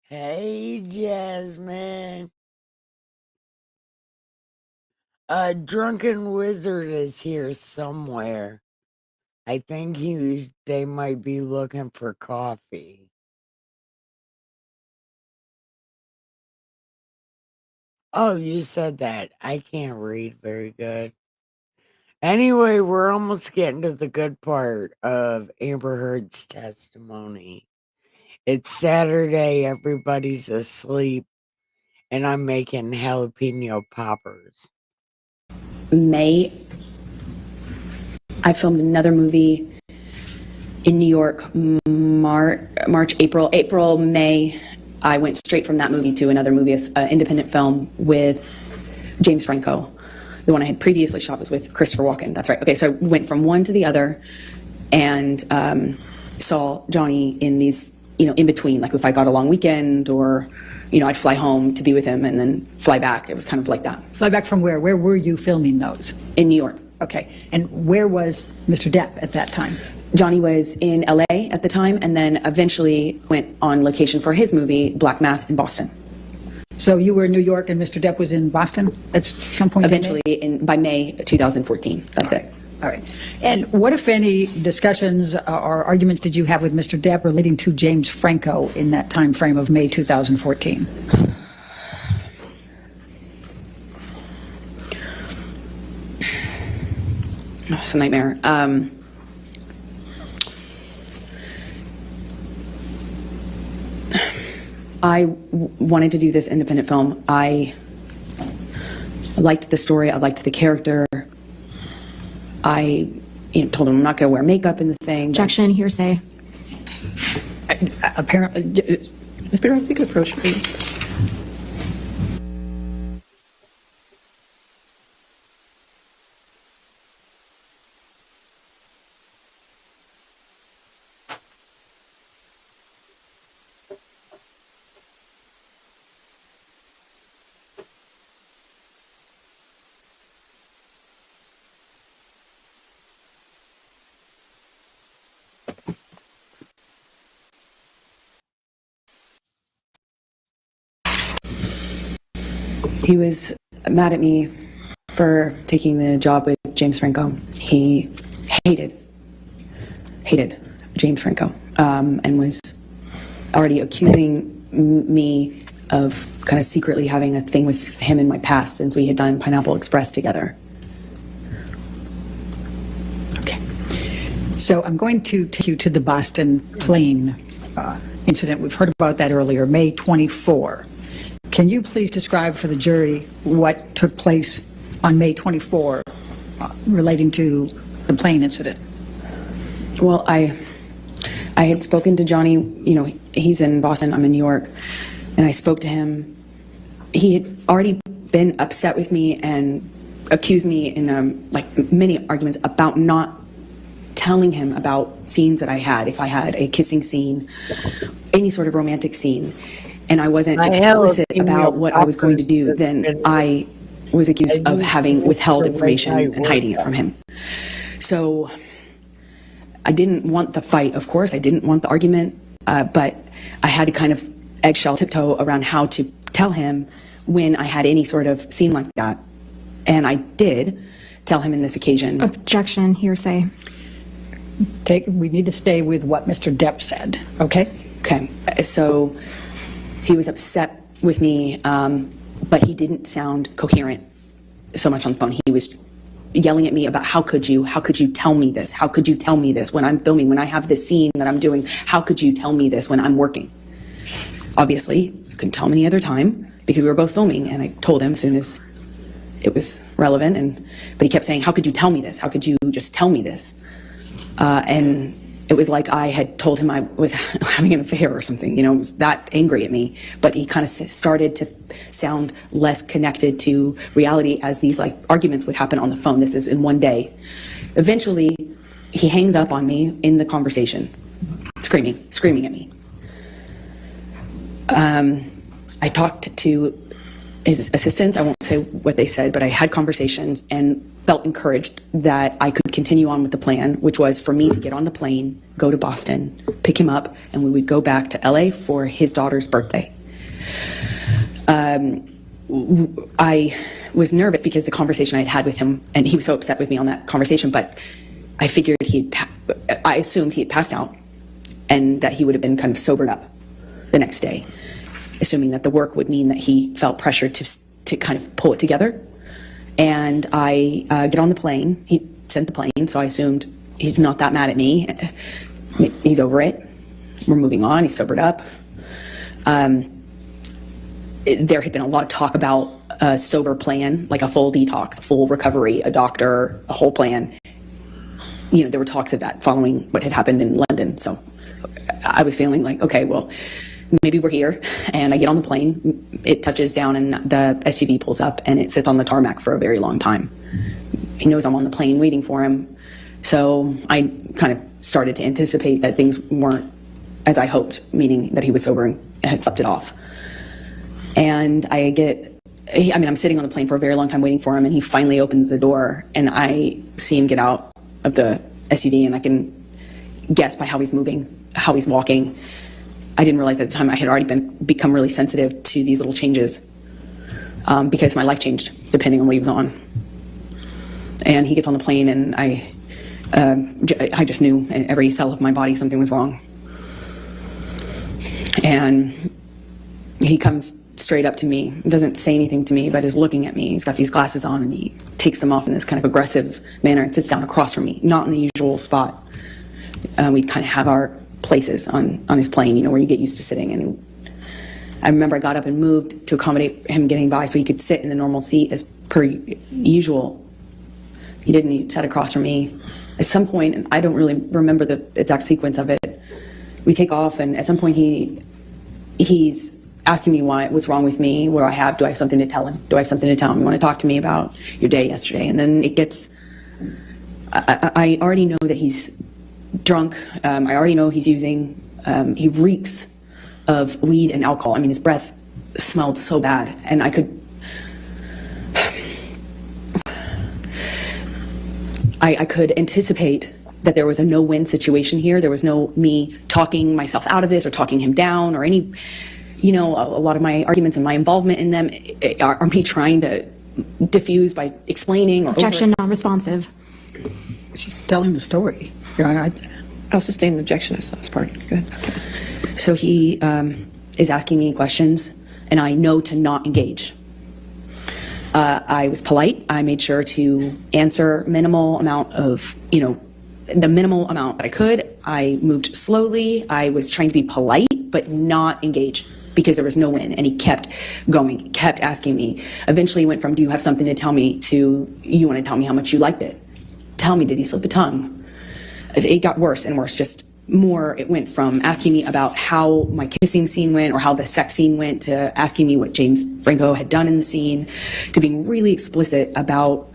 Hey, Jasmine. A drunken wizard is here somewhere. I think they might be looking for coffee. Oh, you said that. I can't read very good. Anyway, we're almost getting to the good part of Amber Heard's testimony. It's Saturday, everybody's asleep, and I'm making jalapeno poppers. May, I filmed another movie in New York, March, April, May. I went straight from that movie to another movie, an independent film with James Franco. The one I had previously shot was with Christopher Walken. That's right. Okay, so I went from one to the other and saw Johnny in these, in between. Like if I got a long weekend or, I'd fly home to be with him and then fly back. It was kind of like that. Fly back from where? Where were you filming those? In New York. Okay. And where was Mr. Depp at that time? Johnny was in LA at the time and then eventually went on location for his movie, Black Mass, in Boston. So you were in New York and Mr. Depp was in Boston at some point? Eventually, by May 2014. That's it. All right. And what, if any, discussions or arguments did you have with Mr. Depp relating to James Franco in that time frame of May 2014? It's a nightmare. I wanted to do this independent film. I liked the story. I liked the character. I told him I'm not going to wear makeup in the thing. Objection, hearsay. Apparently, Ms. Beer, if you could approach, please. He was mad at me for taking the job with James Franco. He hated James Franco and was already accusing me of kind of secretly having a thing with him in my past since we had done Pineapple Express together. okay. So I'm going to take you to the Boston plane incident. We've heard about that earlier, May 24. Can you please describe for the jury what took place on May 24 relating to the plane incident? Well, I had spoken to Johnny, he's in Boston, I'm in New York, and I spoke to him. He had already been upset with me and accused me in many arguments about not telling him about scenes that I had, if I had a kissing scene, any sort of romantic scene. and I wasn't explicit about what I was going to do, then I was accused of having withheld information and hiding it from him. So I didn't want the fight, of course. I didn't want the argument, but I had to kind of eggshell tiptoe around how to tell him when I had any sort of scene like that. And I did tell him in this occasion. Objection, hearsay. We need to stay with what Mr. Depp said, okay? Okay, so he was upset with me, but he didn't sound coherent so much on the phone. He was yelling at me about how could you tell me this? How could you tell me this when I'm filming, when I have this scene that I'm doing? How could you tell me this when I'm working? Obviously, you couldn't tell him any other time because we were both filming, and I told him as soon as it was relevant, but he kept saying, how could you tell me this? How could you just tell me this? And it was like I had told him I was having an affair or something, he was that angry at me. But he kind of started to sound less connected to reality as these arguments would happen on the phone. This is in one day. Eventually, he hangs up on me in the conversation, screaming at me. I talked to his assistants. I won't say what they said, but I had conversations and felt encouraged that I could continue on with the plan, which was for me to get on the plane, go to Boston, pick him up, and we would go back to LA for his daughter's birthday. I was nervous because the conversation I had had with him, and he was so upset with me on that conversation, but I figured I assumed he had passed out and that he would have been kind of sobered up the next day, assuming that the work would mean that he felt pressured to kind of pull it together. And I get on the plane. He sent the plane, so I assumed he's not that mad at me. He's over it. We're moving on. He's sobered up. There had been a lot of talk about a sober plan, like a full detox, a full recovery, a doctor, a whole plan. There were talks of that following what had happened in London. So I was feeling like, okay, well, maybe we're here. And I get on the plane, it touches down and the SUV pulls up and it sits on the tarmac for a very long time. He knows I'm on the plane waiting for him. So I kind of started to anticipate that things weren't as I hoped, meaning that he was sober and had slept it off. And I'm sitting on the plane for a very long time waiting for him, and he finally opens the door and I see him get out of the SUV, and I can guess by how he's moving, how he's walking. I didn't realize at the time I had already become really sensitive to these little changes because my life changed depending on what he was on. And he gets on the plane, and I just knew in every cell of my body something was wrong. And he comes straight up to me, doesn't say anything to me, but is looking at me. He's got these glasses on, and he takes them off in this kind of aggressive manner and sits down across from me, not in the usual spot. We kind of have our places on his plane, where you get used to sitting. And I remember I got up and moved to accommodate him getting by so he could sit in the normal seat as per usual. He didn't. He sat across from me. At some point, and I don't really remember the exact sequence of it, we take off, and at some point he's asking me what's wrong with me, what do I have something to tell him? Do I have something to tell him? You want to talk to me about your day yesterday? And then it gets, I already know that he's drunk. I already know he's using, he reeks of weed and alcohol. His breath smelled so bad, and I could anticipate that there was a no-win situation here. There was no me talking myself out of this or talking him down or any, a lot of my arguments and my involvement in them are me trying to diffuse by explaining or Objection, non-responsive. She's telling the story, Your Honor. I'll sustain the objection as last part. Good. Okay. So he is asking me questions, and I know to not engage. I was polite. I made sure to answer minimal amount of, the minimal amount that I could. I moved slowly. I was trying to be polite, but not engage because there was no win. And he kept going, kept asking me. Eventually went from, do you have something to tell me, to, you want to tell me how much you liked it? Tell me, did he slip a tongue? It got worse and worse, just more. It went from asking me about how my kissing scene went or how the sex scene went to asking me what James Franco had done in the scene, to being really explicit about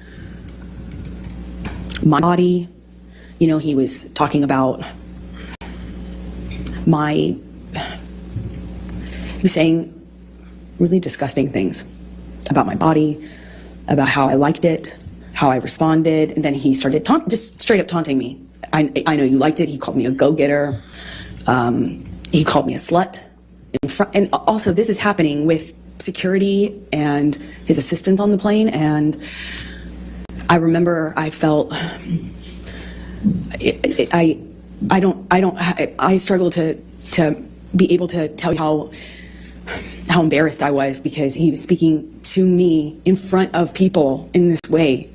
my body. He was talking about my was saying really disgusting things about my body, about how I liked it, how I responded, and then he started just straight up taunting me. I know you liked it. He called me a go-getter. He called me a slut. And also, this is happening with security and his assistants on the plane. And I remember I felt I struggle to be able to tell you how embarrassed I was, because he was speaking to me in front of people in this way.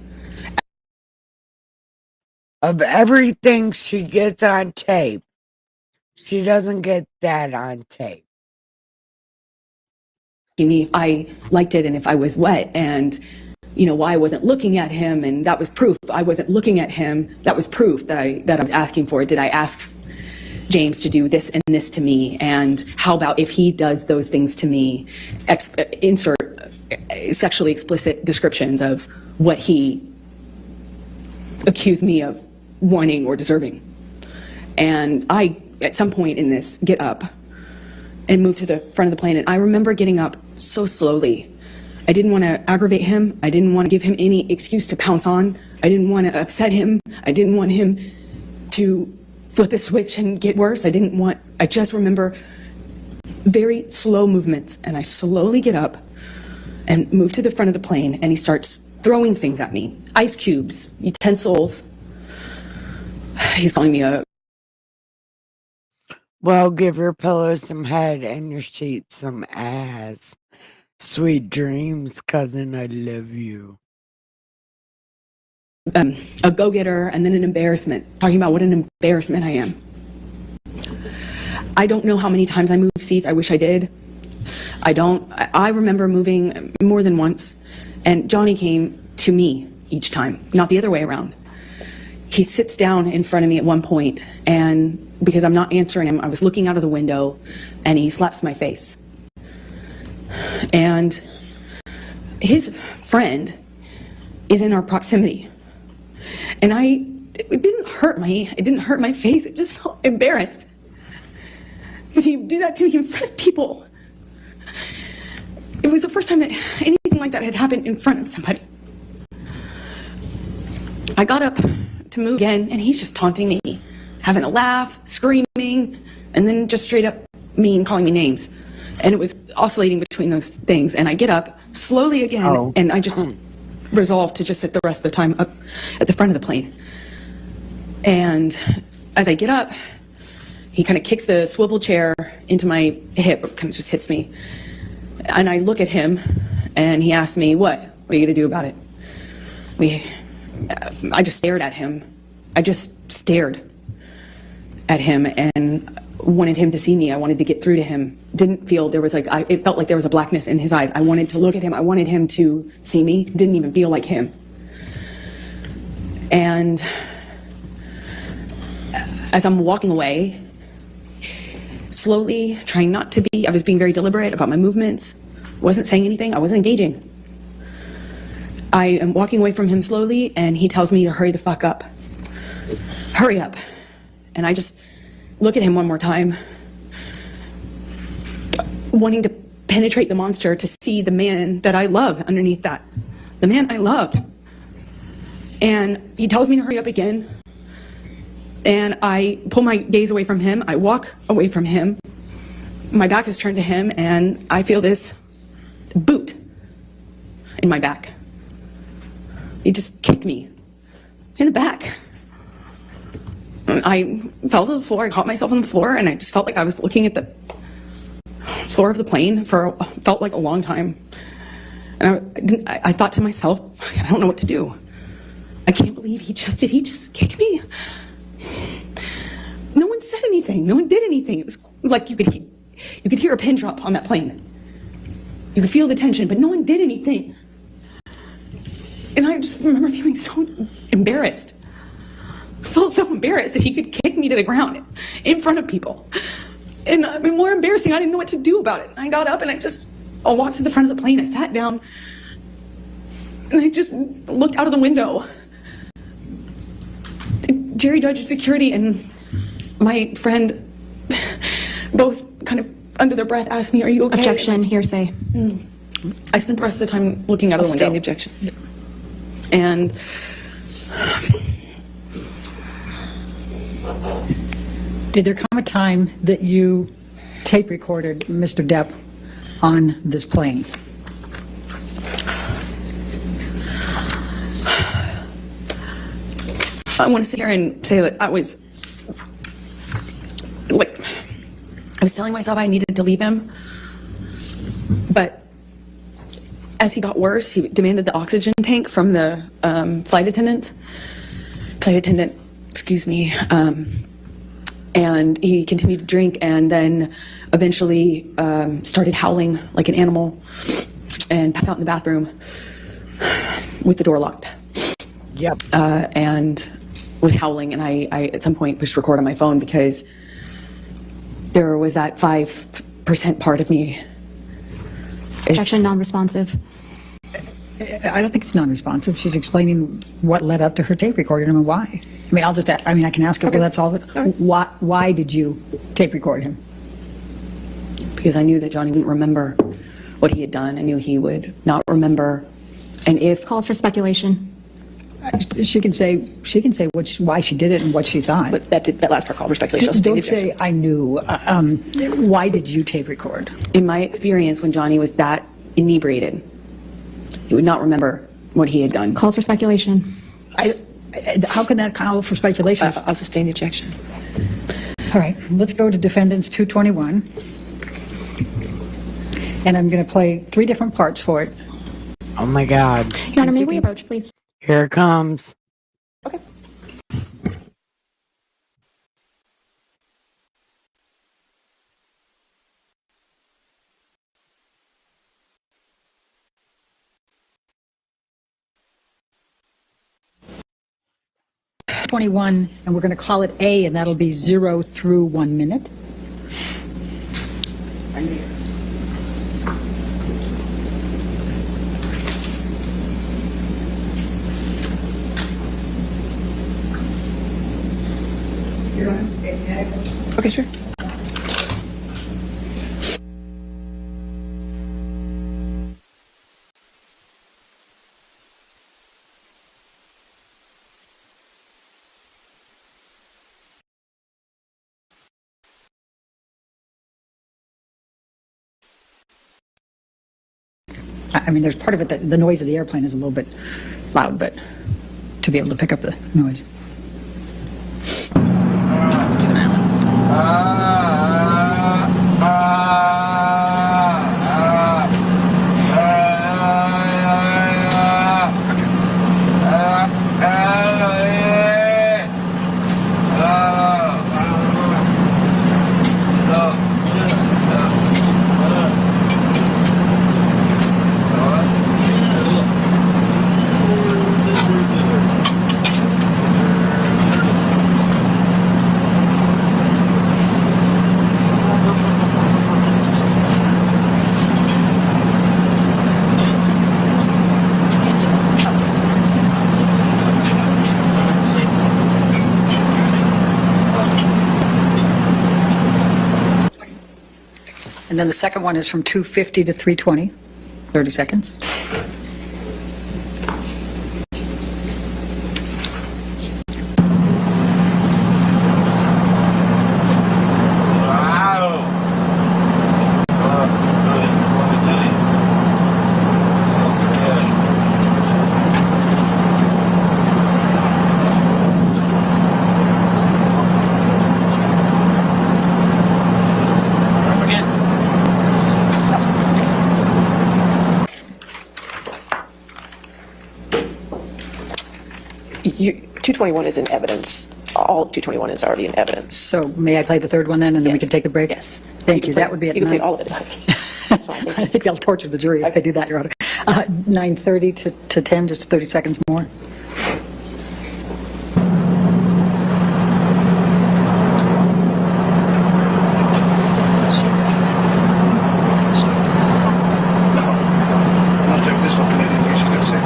Of everything she gets on tape, she doesn't get that on tape. Me if I liked it and if I was wet, and why I wasn't looking at him, and that was proof. I wasn't looking at him. That was proof that I was asking for it. Did I ask James to do this and this to me? And how about if he does those things to me? Insert sexually explicit descriptions of what he accused me of wanting or deserving. And I, at some point in this, get up and move to the front of the plane. And I remember getting up so slowly. I didn't want to aggravate him. I didn't want to give him any excuse to pounce on. I didn't want to upset him. I didn't want him to flip a switch and get worse. I just remember very slow movements. And I slowly get up and move to the front of the plane, and he starts throwing things at me. Ice cubes, utensils. He's calling me a... Well, give your pillow some head and your sheets some ass. Sweet dreams, cousin, I love you. A go-getter, and then an embarrassment. Talking about what an embarrassment I am. I don't know how many times I moved seats. I wish I did. I remember moving more than once, and Johnny came to me each time, not the other way around. He sits down in front of me at one point, and because I'm not answering him, I was looking out of the window, and he slaps my face. And his friend is in our proximity. And it didn't hurt my face. It just felt embarrassed. If you do that to me in front of people. It was the first time that anything like that had happened in front of somebody. I got up to move again, and he's just taunting me, having a laugh, screaming, and then just straight up mean, calling me names. And it was oscillating between those things. And I get up slowly again, and I just resolved to just sit the rest of the time up at the front of the plane. And as I get up, he kind of kicks the swivel chair into my hip, kind of just hits me. And I look at him, and he asks me, what are you going to do about it? I just stared at him. I just stared at him and wanted him to see me. I wanted to get through to him. Didn't feel there was it felt like there was a blackness in his eyes. I wanted to look at him. I wanted him to see me. Didn't even feel like him. And as I'm walking away, slowly, trying not to be, I was being very deliberate about my movements. Wasn't saying anything. I wasn't engaging. I am walking away from him slowly, and he tells me to hurry the fuck up. Hurry up. And I just look at him one more time, wanting to penetrate the monster to see the man that I love underneath that. The man I loved. And he tells me to hurry up again. And I pull my gaze away from him. I walk away from him. My back is turned to him, and I feel this boot in my back. He just kicked me in the back. I fell to the floor. I caught myself on the floor, and I just felt like I was looking at the floor of the plane felt like a long time. And I thought to myself, I don't know what to do. I can't believe he just kicked me. No one said anything. No one did anything. It was like you could hear a pin drop on that plane. You could feel the tension, but no one did anything. And I just remember feeling so embarrassed. I felt so embarrassed that he could kick me to the ground in front of people. And I mean, more embarrassing, I didn't know what to do about it. I got up and I walked to the front of the plane. I sat down and I just looked out of the window. Jerry Judge's security and my friend both kind of under their breath asked me, "Are you okay?" Objection, hearsay. I spent the rest of the time looking out of the Sustain the window. objection. And Did there come a time that you tape recorded Mr. Depp on this plane? I want to sit here and say that I was telling myself I needed to leave him. But as he got worse, he demanded the oxygen tank from the flight attendant, excuse me, and he continued to drink and then eventually started howling like an animal and passed out in the bathroom with the door locked. Yep. And was howling, and I at some point pushed record on my phone because there was that 5% part of me. Objection, non-responsive. I don't think it's non-responsive. She's explaining what led up to her tape recording him and why. I mean, I can ask her, well, that's all of it. Why did you tape record him? Because I knew that Johnny wouldn't remember what he had done. I knew he would not remember. And if Calls for speculation. She can say why she did it and what she thought. But that last part called for speculation. I'll sustain the Don't say, objection. I knew. Why did you tape record? in my experience, when Johnny was that inebriated, he would not remember what he had done. Calls for speculation. How can that call for speculation? I'll sustain the objection. All right, let's go to defendants 221. And I'm going to play 3 different parts for it. Oh my God. Your Honor, may we approach, please? Here it comes. Okay. #21, and we're going to call it A, and that'll be 0 through 1 minute. Okay, sure. I mean, there's part of it that the noise of the airplane is a little bit loud, but to be able to pick up the noise. And then the second one is from 2:50 to 3:20, 30 seconds. You, 221 is in evidence. All of 221 is already in evidence. So may I play the third one then, and then we Yes. can take a break? Yes. Thank you. can play- That would be at You can play 9. all of it. That's fine. I think they'll torture the jury if they do that, Your Honor. 9:30 to 10, just 30 seconds more. I'll take this fucking idiot. You should get sick.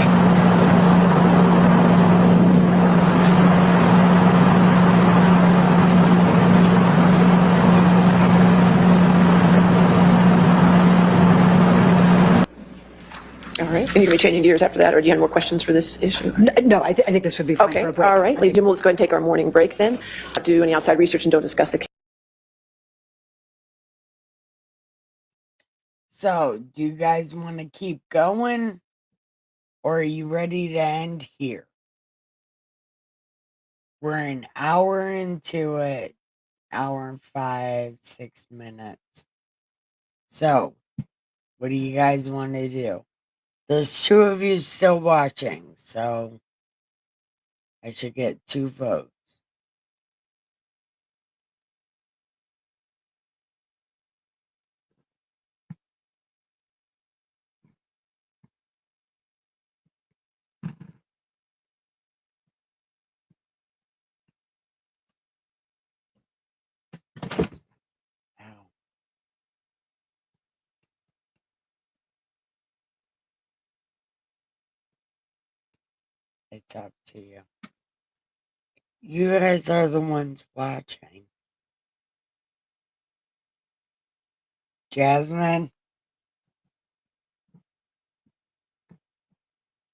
you can be changing gears after that, or do you have more questions for this issue? No, I think this would be fine Okay, for a break. all right. Ladies and gentlemen, let's go ahead and take our morning break then. Do any outside research and don't discuss the case. So, do you guys want to keep going? Or are you ready to end here? We're an hour into it. Hour and 5-6 minutes. So, what do you guys want to do? There's 2 of you still watching, so I should get 2 votes. Ow. It's up to you. You guys are the ones watching. Jasmine?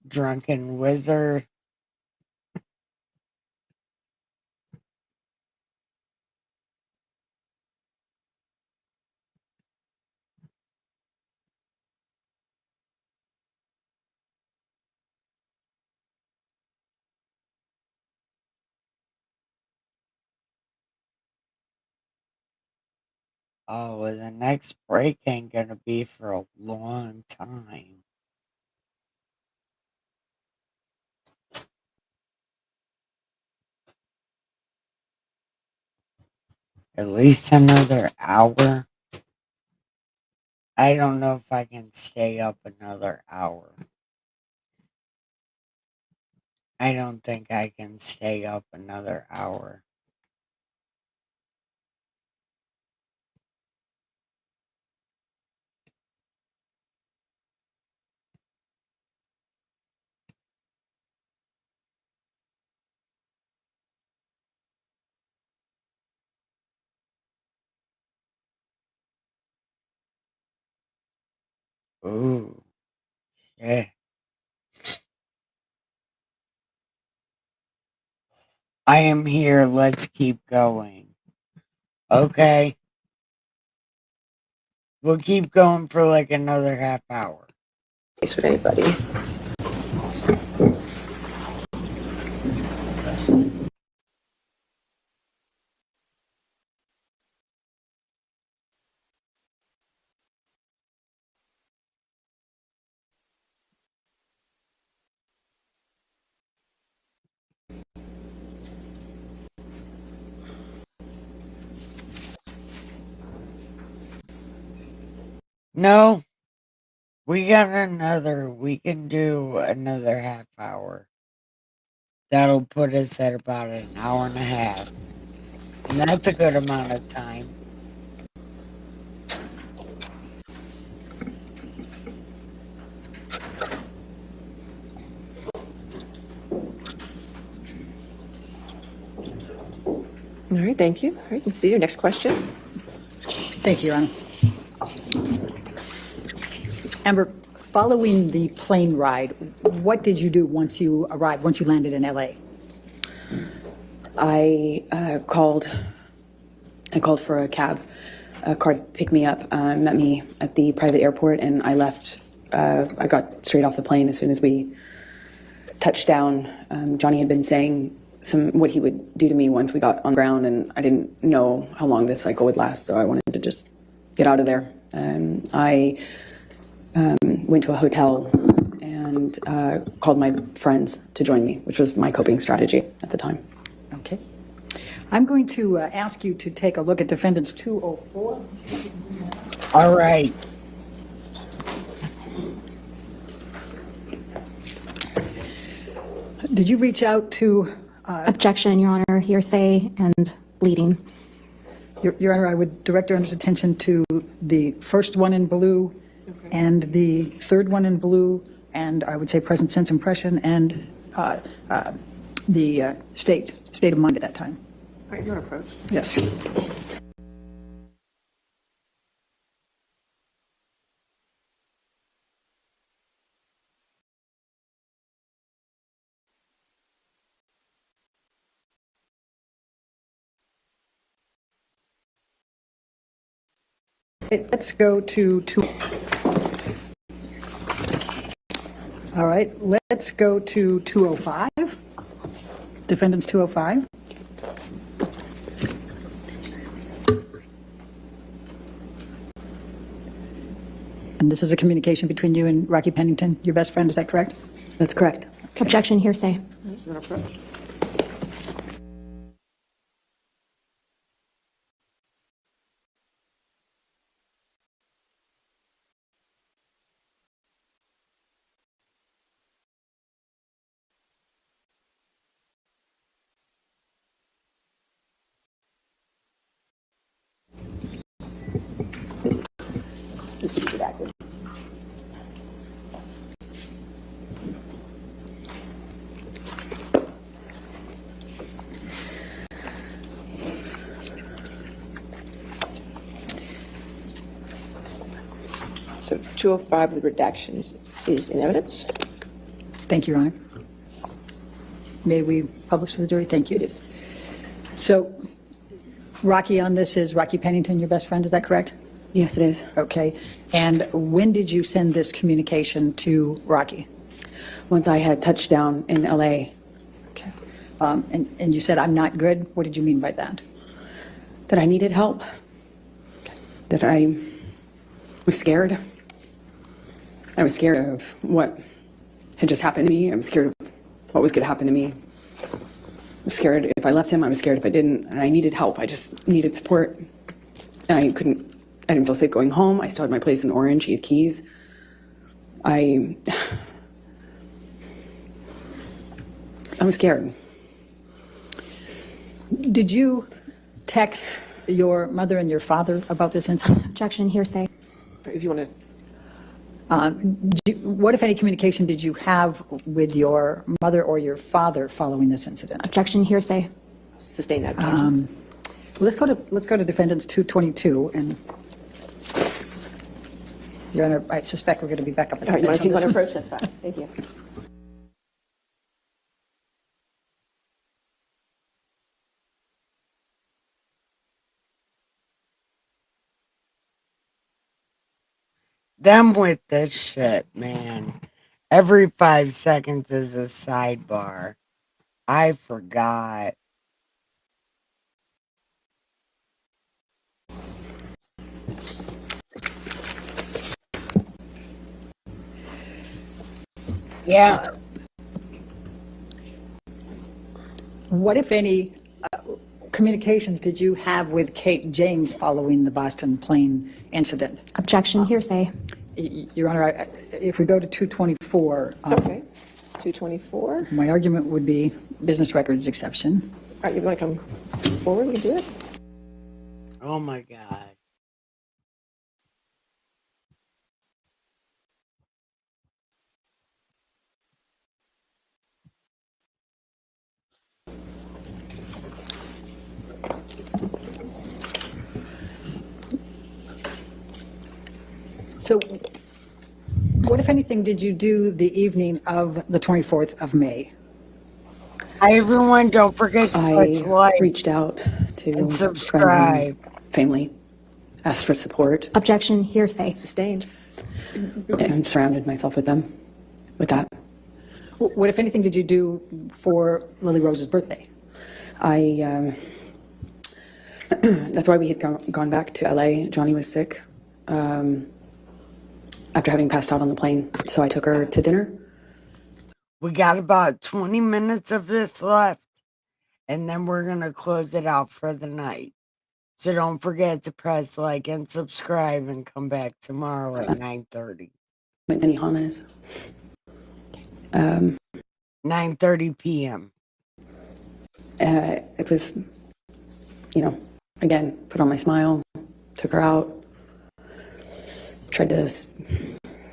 Drunken Wizard? Oh, well, the next break ain't gonna be for a long time. At least another hour. I don't know if I can stay up another hour. I don't think I can stay up another hour. Ooh, yeah. I am here. Let's keep going. Okay. We'll keep going for like another half hour. Case with anybody. No, we can do another half hour. That'll put us at about an hour and a half. And that's a good amount of time. All right, thank you. All right, let's see your next question. Thank you, Your Honor. Amber, following the plane ride, what did you do once you arrived, once you landed in L.A.? I called for a cab. A car to pick me up, met me at the private airport, and I left. I got straight off the plane as soon as we touched down. Johnny had been saying what he would do to me once we got on the ground, and I didn't know how long this cycle would last, so I wanted to just get out of there. I went to a hotel and called my friends to join me, which was my coping strategy at the time. Okay. I'm going to ask you to take a look at defendants 204. All right. Did you reach out to... Objection, Your Honor, hearsay and bleeding. Your Honor, I would direct Your Honor's attention to the first one in blue and the third one in blue, and I would say present sense impression and the state of mind at that time. All right, you want to approach? Yes. Let's go to two. All right, let's go to 205. Defendants 205. And this is a communication between you and Rocky Pennington, your best friend, is that correct? That's correct. Objection, hearsay. Needs to be redacted. So 205 with redactions is in evidence. Thank you, Your Honor. May we publish to the jury? Thank you. It is. So, Rocky, on this is Rocky Pennington, your best friend, is that correct? Yes, it is. Okay. And when did you send this communication to Rocky? Once I had touched down in LA, Okay. And you said, I'm not good. What did you mean by that? that I needed help, that I was scared. I was scared of what had just happened to me. I was scared of what was going to happen to me. I was scared if I left him. I was scared if I didn't. And I needed help. I just needed support. And I didn't feel safe going home. I still had my place in Orange. He had keys. I was scared. Did you text your mother and your father about this incident? Objection, hearsay. If you want to. What, if any, communication did you have with your mother or your father following this incident? Objection, hearsay. Sustain that objection. Let's go to defendants 222, and Your Honor, I suspect we're going to be back up at the All right, bench you want on to this approach? That's fine. Thank you. Them with this shit, man. Every 5 seconds is a sidebar. I forgot. Yeah. What, if any, communications did you have with Kate James following the Boston plane incident? Objection, hearsay. Your Honor, if we go to 224, Okay. 224. my argument would be business records exception. All right, you want to come forward? We can do it. Oh my God. So what, if anything, did you do the evening of the 24th of May? Hi, everyone. Don't forget to I like reached out to and friends subscribe. and family, asked for support, Objection, hearsay. Sustained. and surrounded myself with them, with that. What, if anything, did you do for Lily Rose's birthday? That's why we had gone back to LA. Johnny was sick after having passed out on the plane. So I took her to dinner. We got about 20 minutes of this left, and then we're going to close it out for the night. So don't forget to press like and subscribe and come back tomorrow at 9:30. Went to Benihana's. 9:30 p.m. It was, again, put on my smile, took her out, tried to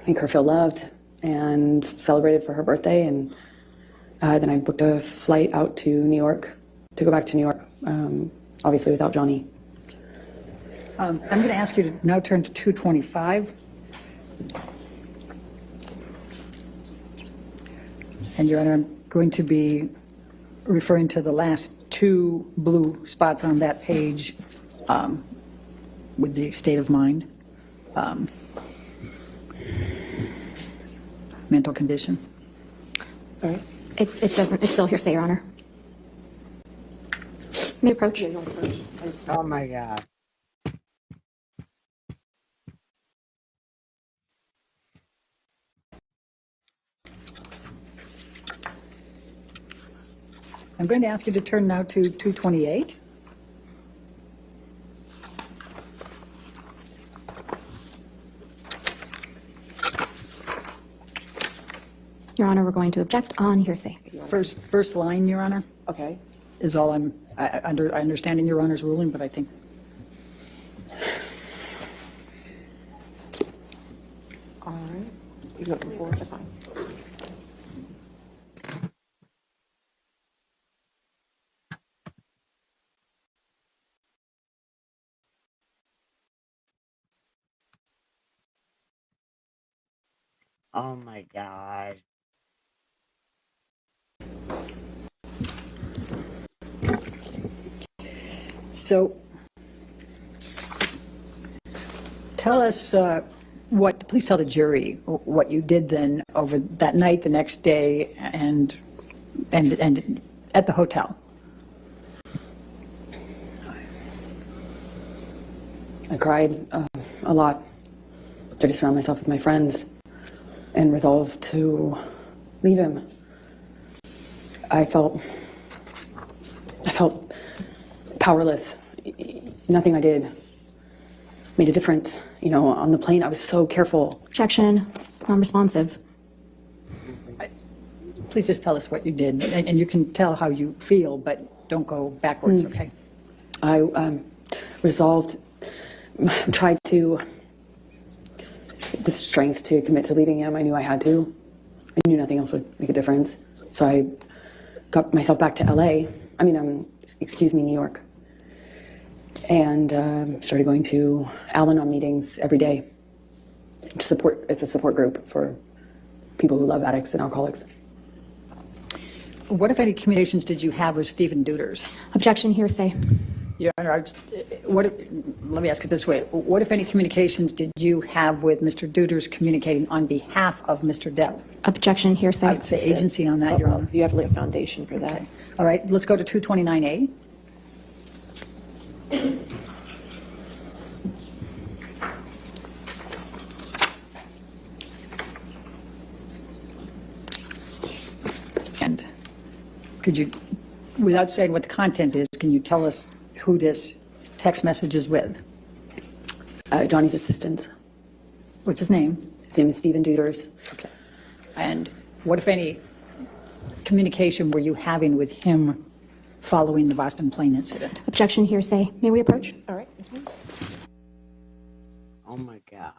make her feel loved, and celebrated for her birthday. And then I booked a flight out to New York to go back to New York, obviously without Johnny. I'm going to ask you to now turn to 225. And Your Honor, I'm going to be referring to the last two blue spots on that page with the state of mind. mental condition? All right. It doesn't, it's still hearsay, Your Honor. May I approach? Oh my God. I'm going to ask you to turn now to 228. Your Honor, we're going to object on hearsay. First line, Your Honor, Okay. is all I understand in Your Honor's ruling, but I think. All right. You can come forward, that's fine. Oh my God. So, tell us please tell the jury what you did then over that night, the next day, and at the hotel. I cried a lot. Tried to surround myself with my friends and resolved to leave him. I felt powerless. Nothing I did made a difference. You know, on the plane, I was so careful. Objection, non-responsive. Please just tell us what you did, and you can tell how you feel, but don't go backwards, okay? I resolved, tried to get the strength to commit to leaving him. I knew I had to. I knew nothing else would make a difference. So I got myself back to LA. New York. And started going to Al-Anon meetings every day. It's a support group for people who love addicts and alcoholics. What, if any, communications did you have with Stephen Deuters? Objection, hearsay. Your Honor, let me ask it this way. What, if any, communications did you have with Mr. Deuters communicating on behalf of Mr. Depp? Objection, hearsay. I would say agency on that, Your Honor. You have to lay a foundation for that. Okay. All right, let's go to 229A. And could you, without saying what the content is, can you tell us who this text message is with? Johnny's assistant. What's his name? His name is Stephen Deuters. Okay. And what, if any, communication were you having with him following the Boston plane incident? Objection, hearsay. May we approach? All right. Yes, ma'am. Oh my God.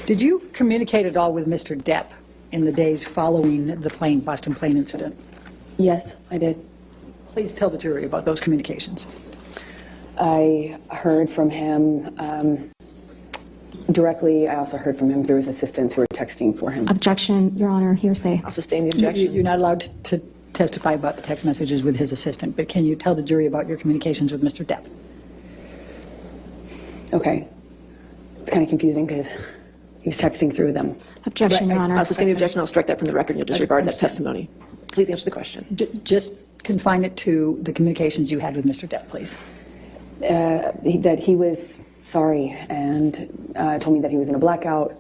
Did you communicate at all with Mr. Depp in the days following the Boston plane incident? Yes, I did. Please tell the jury about those communications. I heard from him directly. I also heard from him through his assistants who were texting for him. Objection, Your Honor, hearsay. I'll sustain the objection. You're not allowed to testify about the text messages with his assistant, but can you tell the jury about your communications with Mr. Depp? Okay. It's kind of confusing because he was texting through them. Objection, Your Honor. I'll sustain the objection. I'll strike that from the record. You'll disregard that testimony. Please answer the question. Just confine it to the communications you had with Mr. Depp, please. That he was sorry and told me that he was in a blackout.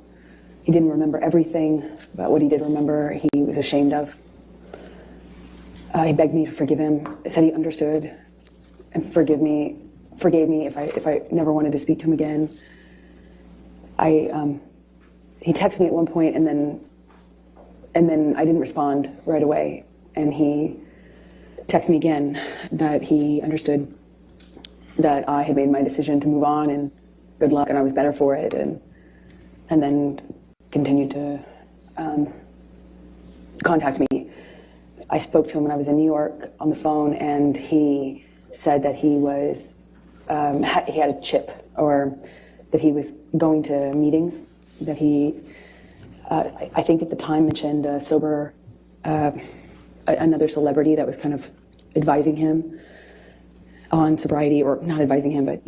He didn't remember everything, but what he did remember, he was ashamed of. He begged me to forgive him. Said he understood and forgave me if I never wanted to speak to him again. He texted me at one point, and then I didn't respond right away, and he texted me again that he understood that I had made my decision to move on and good luck and I was better for it, and then continued to contact me. I spoke to him when I was in New York on the phone, and he said that he was he had a chip, or that he was going to meetings, that he I think at the time mentioned a sober another celebrity that was kind of advising him on sobriety, or not advising him, but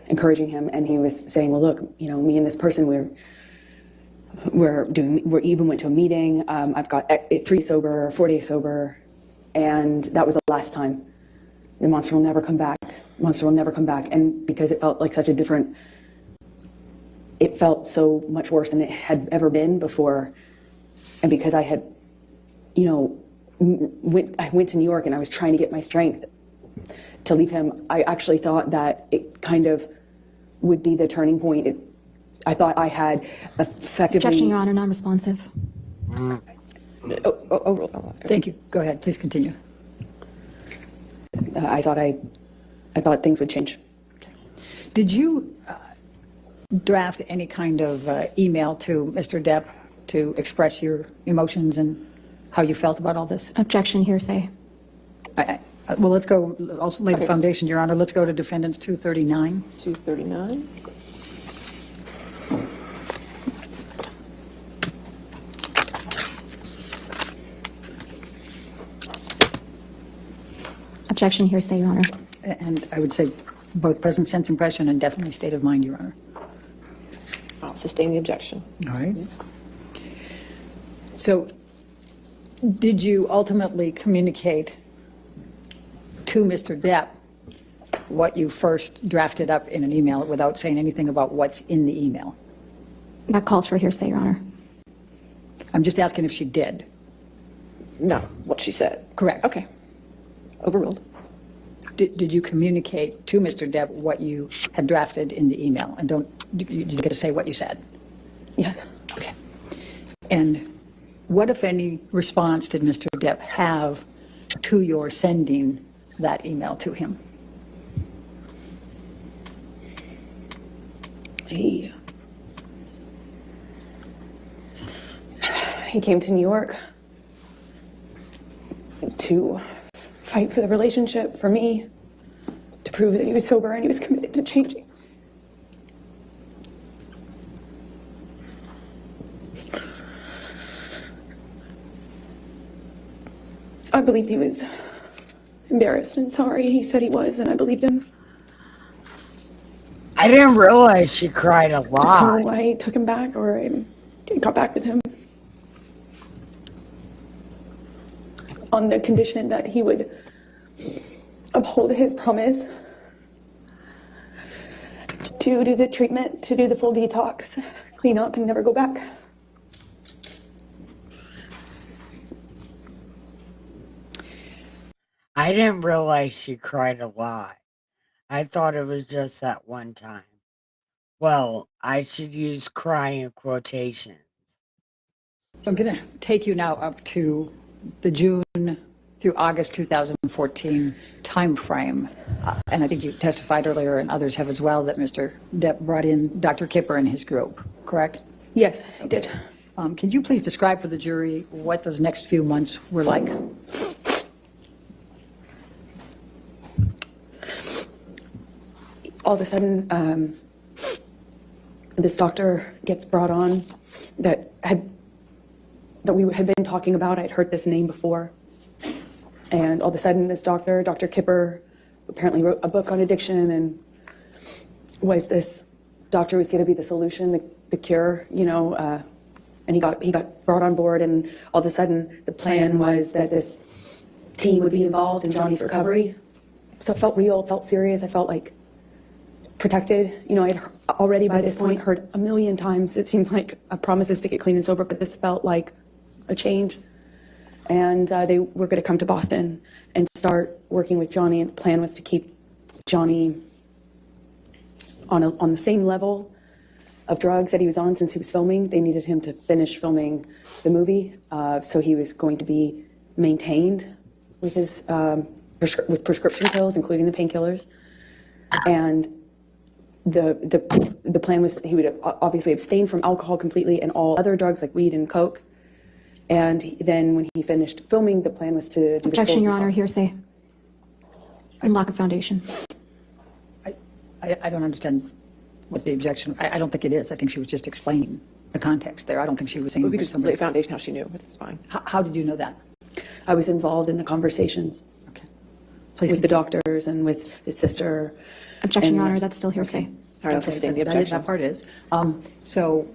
encouraging him. And he was saying, well, look, me and this person, we even went to a meeting. I've got 3 sober, 4 days sober, and that was the last time. The monster will never come back. Monster will never come back. And because it felt like such a different, it felt so much worse than it had ever been before. And because I had, I went to New York and I was trying to get my strength to leave him, I actually thought that it kind of would be the turning point. I thought I had effectively... Objection, Your Honor, non-responsive. Thank you. Go ahead. Please continue. I thought things would change. Did you draft any kind of email to Mr. Depp to express your emotions and how you felt about all this? Objection, hearsay. Well, let's go, also lay the foundation, Your Honor. Let's go to defendants 239. 239. Objection, hearsay, Your Honor. And I would say both present sense impression and definitely state of mind, Your Honor. I'll sustain the objection. All right. So did you ultimately communicate to Mr. Depp what you first drafted up in an email without saying anything about what's in the email? That calls for hearsay, Your Honor. I'm just asking if she did. No, what she said. Correct. Okay. Overruled. Did you communicate to Mr. Depp what you had drafted in the email? And you get to say what you said? Yes. Okay. And what, if any, response did Mr. Depp have to your sending that email to him? He came to New York to fight for the relationship, for me, to prove that he was sober and he was committed to changing. I believed he was embarrassed and sorry. He said he was, and I believed him. I didn't realize she cried a lot. So I took him back, or I got back with him on the condition that he would uphold his promise to do the treatment, to do the full detox, clean up, and never go back. I didn't realize she cried a lot. I thought it was just that one time. Well, I should use cry in quotations. So I'm going to take you now up to the June through August 2014 time frame. And I think you testified earlier, and others have as well, that Mr. Depp brought in Dr. Kipper and his group, correct? Yes, I did. Could you please describe for the jury what those next few months were like? All of a sudden, this doctor gets brought on that we had been talking about. I'd heard this name before. And all of a sudden, this doctor, Dr. Kipper, apparently wrote a book on addiction, and was this doctor was going to be the solution, the cure, and he got brought on board, and all of a sudden, the plan was that this team would be involved in Johnny's recovery. So it felt real, it felt serious, I felt like protected. I'd already by this point heard a million times, it seems like, promises to get clean and sober, but this felt like a change. And they were going to come to Boston and start working with Johnny. And the plan was to keep Johnny on the same level of drugs that he was on since he was filming. They needed him to finish filming the movie, so he was going to be maintained with his with prescription pills, including the painkillers. And the plan was he would obviously abstain from alcohol completely and all other drugs like weed and coke. And then when he finished filming, the plan was to do the Objection, full Your Honor, detox. hearsay. And lack of foundation. I don't understand what the objection, I don't think it is. I think she was just explaining the context there. I don't think she was saying. We could just lay a foundation how she knew, but it's fine. How did you know that? I was involved in the conversations Okay. with the doctors and with his sister. Objection, and Your Honor, nurse. that's still hearsay. All right, I'll sustain the objection. That part is. So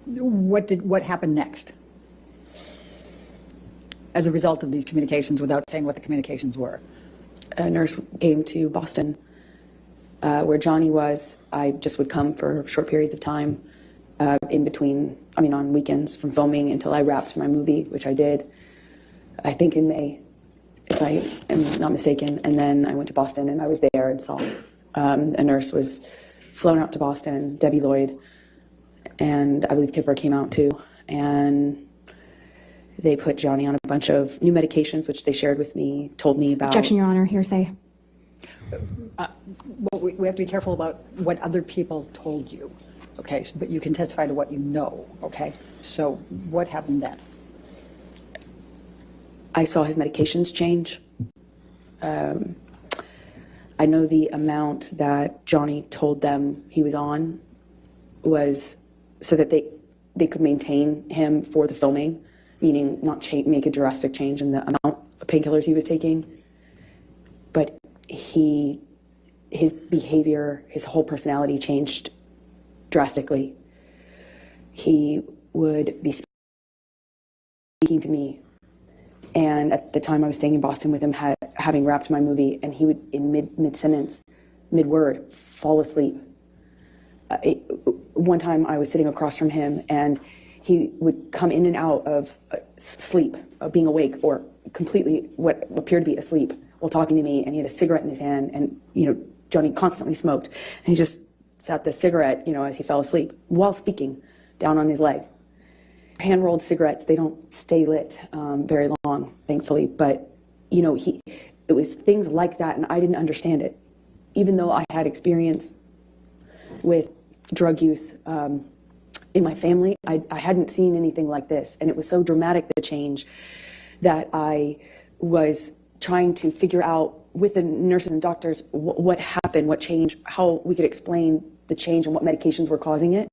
what happened next? As a result of these communications, without saying what the communications were? A nurse came to Boston where Johnny was. I just would come for short periods of time in between, on weekends from filming until I wrapped my movie, which I did, I think in May, if I am not mistaken. And then I went to Boston and I was there and saw a nurse was flown out to Boston, Debbie Lloyd, and I believe Kipper came out too. And they put Johnny on a bunch of new medications, which they shared with me, told me about. Objection, Your Honor, hearsay. Well, we have to be careful about what other people told you, okay? But you can testify to what you know, okay? So what happened then? I saw his medications change. I know the amount that Johnny told them he was on was so that they could maintain him for the filming, meaning not make a drastic change in the amount of painkillers he was taking. But his behavior, his whole personality changed drastically. He would be speaking to me, and at the time I was staying in Boston with him, having wrapped my movie, and he would, in mid-sentence, mid-word, fall asleep. One time I was sitting across from him, and he would come in and out of sleep, of being awake, or completely what appeared to be asleep while talking to me, and he had a cigarette in his hand, and, Johnny constantly smoked, and he just sat the cigarette, as he fell asleep, while speaking, down on his leg. Hand-rolled cigarettes, they don't stay lit very long, thankfully, but, it was things like that, and I didn't understand it. Even though I had experience with drug use in my family, I hadn't seen anything like this, and it was so dramatic, the change, that I was trying to figure out with the nurses and doctors what happened, what changed, how we could explain the change and what medications were causing it.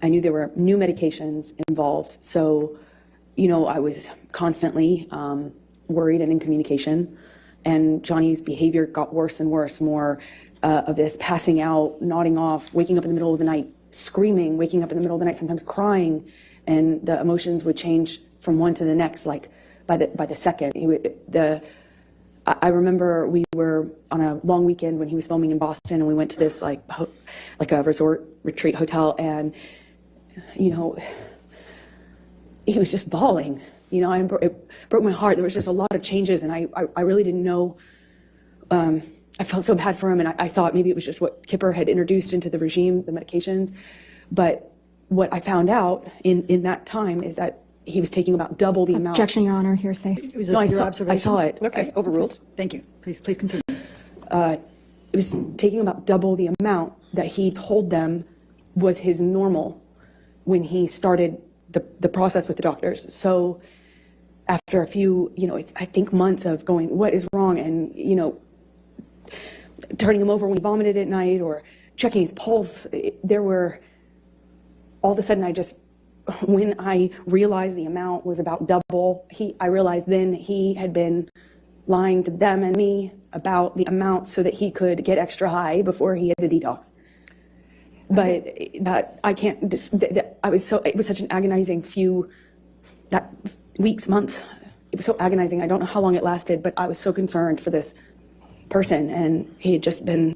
I knew there were new medications involved, so, I was constantly worried and in communication, and Johnny's behavior got worse and worse, more of this passing out, nodding off, waking up in the middle of the night, screaming, waking up in the middle of the night, sometimes crying, and the emotions would change from one to the next, like by the second. I remember we were on a long weekend when he was filming in Boston, and we went to this like a resort retreat hotel, and he was just bawling. It broke my heart. There was just a lot of changes, and I really didn't know. I felt so bad for him, and I thought maybe it was just what Kipper had introduced into the regime, the medications. But what I found out in that time is that he was taking about double the amount. Objection, Your Honor, hearsay. Was this No, your I observation? saw it. Okay, overruled. Thank you. Please continue. It was taking about double the amount that he told them was his normal when he started the process with the doctors. So after a few, I think months of going, what is wrong? And, turning him over when he vomited at night or checking his pulse, all of a sudden when I realized the amount was about double, I realized then he had been lying to them and me about the amount so that he could get extra high before he had to detox. But that I can't. It was such an agonizing weeks, months. It was so agonizing. I don't know how long it lasted, but I was so concerned for this person, and he had just been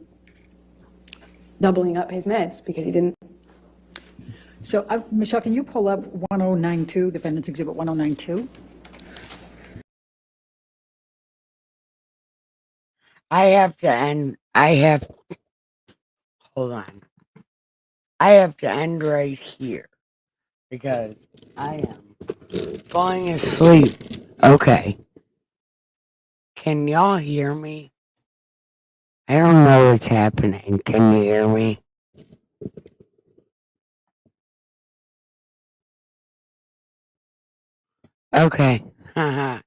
doubling up his meds because he didn't. So, Michelle, can you pull up 1092, Defendant's Exhibit 1092? Hold on. I have to end right here because I am falling asleep. Okay. Can y'all hear me? I don't know what's happening. Can you hear me? Okay. Haha.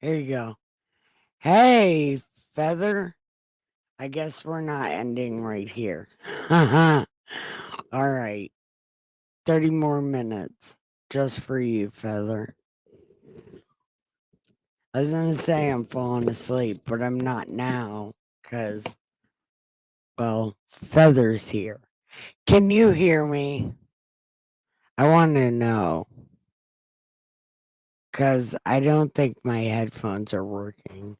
Here you go. Hey, Feather. I guess we're not ending right here. Haha. All right. 30 more minutes. Just for you, Feather. I was gonna say I'm falling asleep, but I'm not now. Because, well, Feather's here. Can you hear me? I want to know. Because I don't think my headphones are working.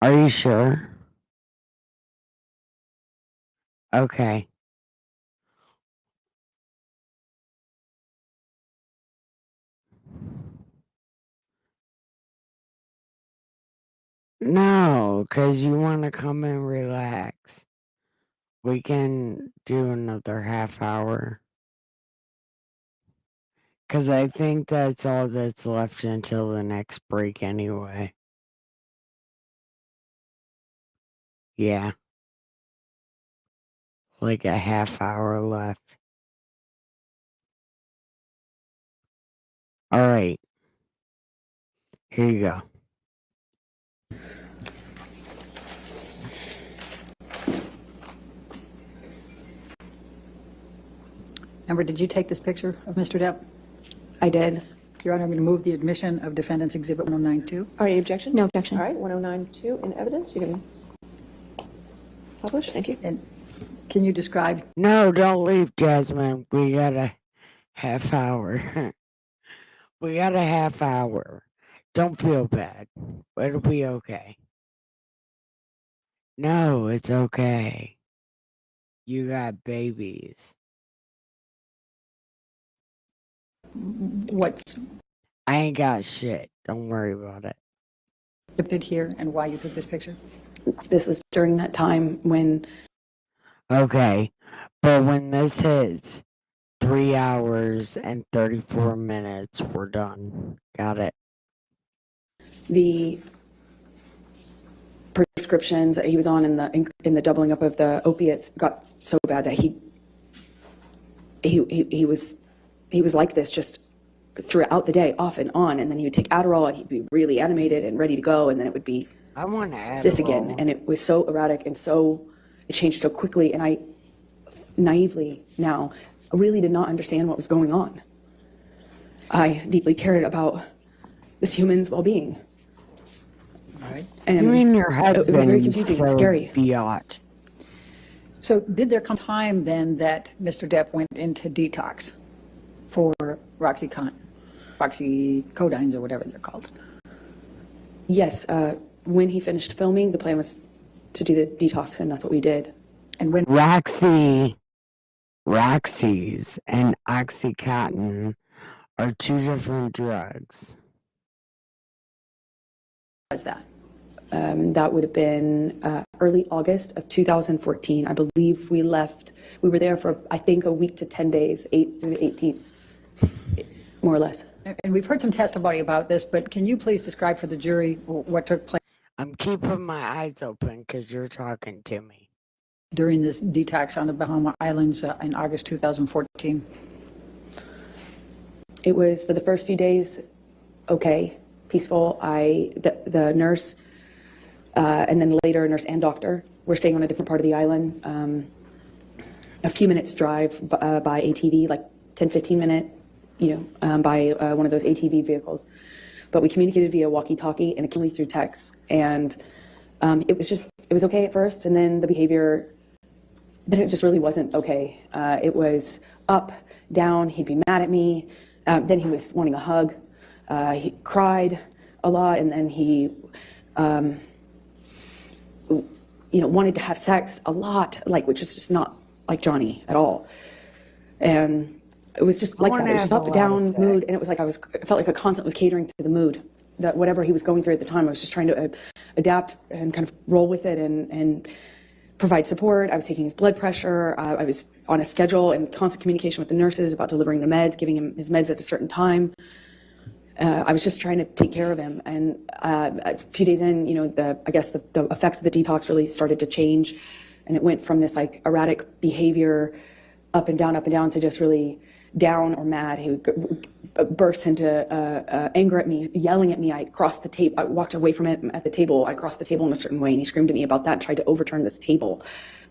Are you sure? Okay. No, because you want to come and relax. We can do another half hour. Because I think that's all that's left until the next break anyway. Yeah. Like a half hour left. All right. Here you go. Amber, did you take this picture of Mr. Depp? I did. Your Honor, I'm going to move the admission of Defendant's Exhibit 1092. All right, any objection? No objection. All right, 1092 in evidence. You can publish. Thank you. And can you describe? No, don't leave, Jasmine. We got a half hour. We got a half hour. Don't feel bad. It'll be okay. No, it's okay. You got babies. What's I ain't got shit. Don't worry about it. depicted here and why you took this picture? This was during that time when Okay. But when this hits 3 hours and 34 minutes, we're done. Got it. the prescriptions that he was on in the doubling up of the opiates got so bad that he was like this just throughout the day, off and on, and then he would take Adderall and he'd be really animated and ready to go, and then it would be I want to add this again, and it was so erratic and it changed so quickly, and I naively now really did not understand what was going on. I deeply cared about this human's well-being. And You mean your it husband? was very confusing and scary. Biatch. So did there come time then that Mr. Depp went into detox for Roxycodines or whatever they're called? Yes, when he finished filming, the plan was to do the detox, and that's what we did. And when Roxy's and Oxycontin are two different drugs. was that? That would have been early August of 2014. I believe we were there for, I think, a week to 10 days, 8th through the 18th, more or less. And we've heard some testimony about this, but can you please describe for the jury what took place I'm keeping my eyes open because you're talking to me. during this detox on the Bahama Islands in August 2014? It was, for the first few days, okay, peaceful. The nurse, and then later nurse and doctor were staying on a different part of the island, a few minutes drive by ATV, like 10, 15 minute, by one of those ATV vehicles. But we communicated via walkie-talkie and occasionally through text. And it was okay at first, and then the behavior, then it just really wasn't okay. It was up, down, he'd be mad at me, then he was wanting a hug, he cried a lot, and then he wanted to have sex a lot, which is just not like Johnny at all. And it was just like that. It was just up, down, mood, and it was like I felt like a constant was catering to the mood. That whatever he was going through at the time, I was just trying to adapt and kind of roll with it and provide support. I was taking his blood pressure. I was on a schedule and constant communication with the nurses about delivering the meds, giving him his meds at a certain time. I was just trying to take care of him. And a few days in, I guess the effects of the detox really started to change. And it went from this like erratic behavior up and down to just really down or mad. He would burst into anger at me, yelling at me. I crossed the table. I walked away from it at the table. I crossed the table in a certain way, and he screamed at me about that and tried to overturn this table.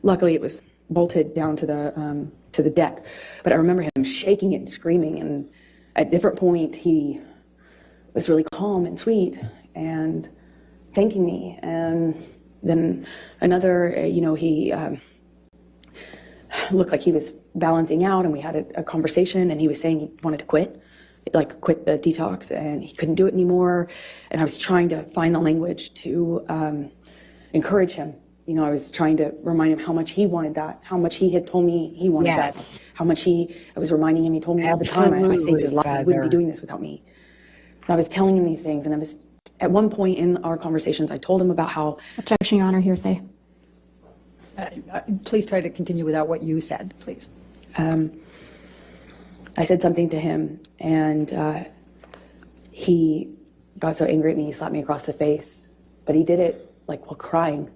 Luckily, it was bolted down to the deck. But I remember him shaking it and screaming. And at a different point, he was really calm and sweet and thanking me. And then another, he looked like he was balancing out, and we had a conversation, and he was saying he wanted to quit the detox, and he couldn't do it anymore. And I was trying to find the language to encourage him. I was trying to remind him how much he wanted that, how much he had told me he wanted that, how much I was reminding him, he told me all the time, I saved his life, he wouldn't be doing this without me. And I was telling him these things, and I was, at one point in our conversations, I told him about how... Objection, Your Honor, hearsay. Please try to continue without what you said, please. I said something to him, and he got so angry at me, he slapped me across the face. But he did it while crying.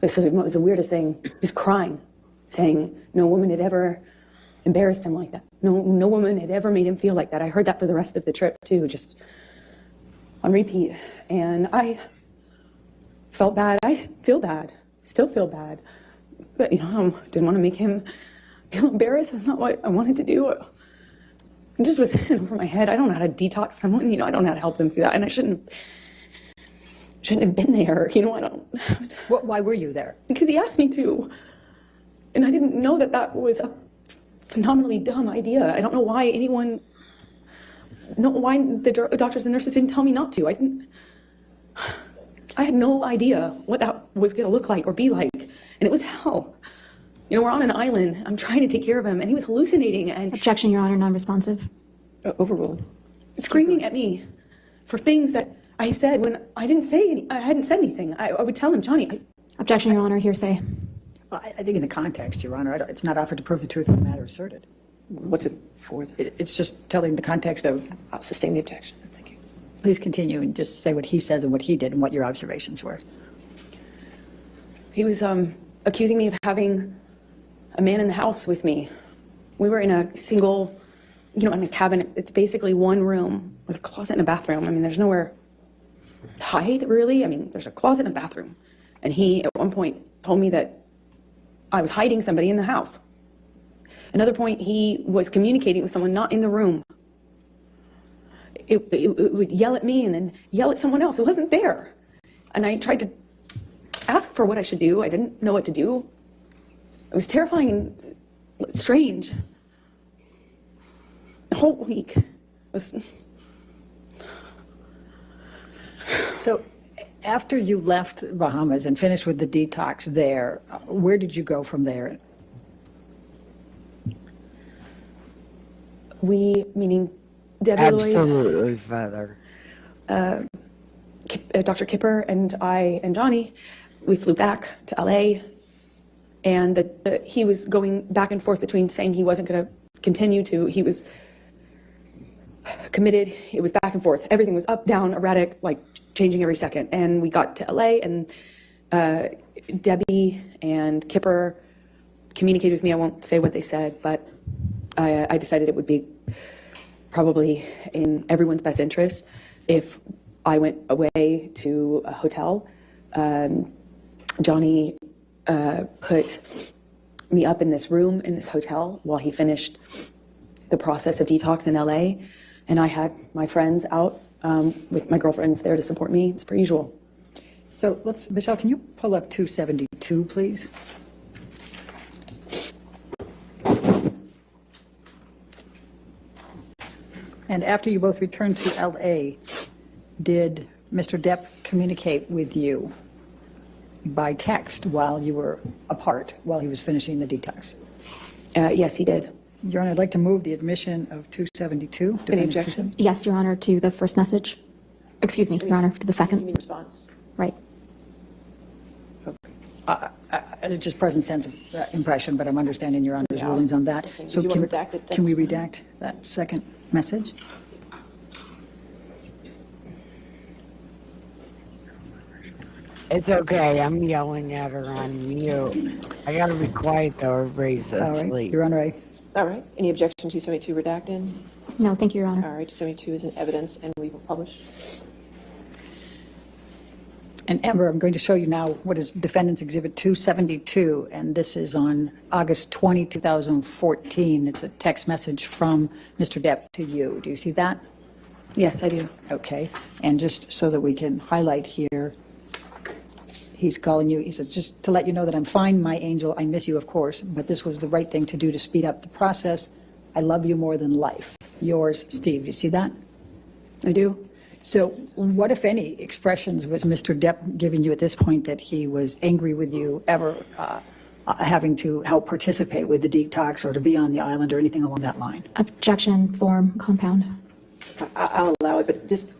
It was the weirdest thing. He was crying, saying no woman had ever embarrassed him like that. No woman had ever made him feel like that. I heard that for the rest of the trip too, just on repeat. And I felt bad. I feel bad. Still feel bad. But I didn't want to make him feel embarrassed. That's not what I wanted to do. It just was in over my head. I don't know how to detox someone. I don't know how to help them through that, and I shouldn't have been there. I don't. Why were you there? Because he asked me to, and I didn't know that was a phenomenally dumb idea. I don't know why why the doctors and nurses didn't tell me not to. I had no idea what that was going to look like or be like, and it was hell. We're on an island. I'm trying to take care of him, and he was hallucinating and... Objection, Your Honor, non-responsive. Overruled. Screaming at me for things that I said when I didn't say I hadn't said anything. I would tell him, Johnny... Objection, Your Honor, hearsay. Well, I think in the context, Your Honor, it's not offered to prove the truth of the matter asserted. What's it for? It's just telling the context of... I'll sustain the objection. Thank you. Please continue and just say what he says and what he did and what your observations were. He was accusing me of having a man in the house with me. We were in a single, in a cabin. It's basically one room with a closet and a bathroom. There's nowhere to hide, really. There's a closet and a bathroom. And he, at one point, told me that I was hiding somebody in the house. Another point, he was communicating with someone not in the room. It would yell at me and then yell at someone else who wasn't there. And I tried to ask for what I should do. I didn't know what to do. It was terrifying and strange. The whole week was... So after you left Bahamas and finished with the detox there, where did you go from there? We, meaning Debbie Lloyd, Absolutely, Father. Dr. Kipper and I and Johnny, we flew back to LA, and he was going back and forth between saying he wasn't going to continue to, he was committed, it was back and forth. Everything was up, down, erratic, changing every second. And we got to LA, and Debbie and Kipper communicated with me. I won't say what they said, but I decided it would be probably in everyone's best interest if I went away to a hotel. Johnny put me up in this room in this hotel while he finished the process of detox in LA, and I had my friends out with my girlfriends there to support me. It's per usual. So Michelle, can you pull up 272, please? And after you both returned to LA, did Mr. Depp communicate with you by text while you were apart, while he was finishing the detox? Yes, he did. Your Honor, I'd like to move the admission of 272. Any objection? Yes, Your Honor, to the first message. Excuse me, Your Honor, to the You second. mean response? Right. It's just present sense of impression, but I'm understanding Your Honor's rulings on that. Okay. So Do you want redacted? can we redact that second message? It's okay. I'm yelling at her on mute. I gotta be quiet though. Everybody's All right, asleep. Your Honor, All right. Any objection to 272 redacted? No, thank you, Your Honor. All right. 272 is in evidence, and we will publish. And Amber, I'm going to show you now what is Defendant's Exhibit 272, and this is on August 20, 2014. It's a text message from Mr. Depp to you. Do you see that? Yes, I do. Okay. And just so that we can highlight here, he's calling you. He says, just to let you know that I'm fine, my angel. I miss you, of course, but this was the right thing to do to speed up the process. I love you more than life. Yours, Steve. Do you see that? I do. So what, if any, expressions was Mr. Depp giving you at this point that he was angry with you ever having to help participate with the detox or to be on the island or anything along that line? Objection, form, compound. I'll allow it, but just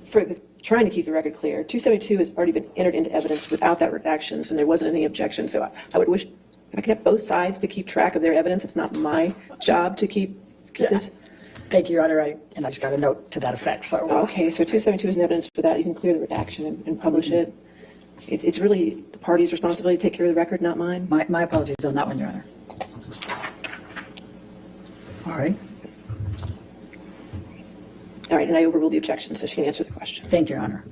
for trying to keep the record clear, 272 has already been entered into evidence without that redactions, and there wasn't any objection. So I would wish if I could have both sides to keep track of their evidence. It's not my job to keep this. Thank you, Your Honor. And I just got a note to that effect. So Okay, so 272 is in evidence for that. You can clear the redaction and publish it. It's really the party's responsibility to take care of the record, not mine. my apologies on that one, Your Honor. All right. All right, and I overruled the objection, so she can answer the question. Thank you, Your Honor.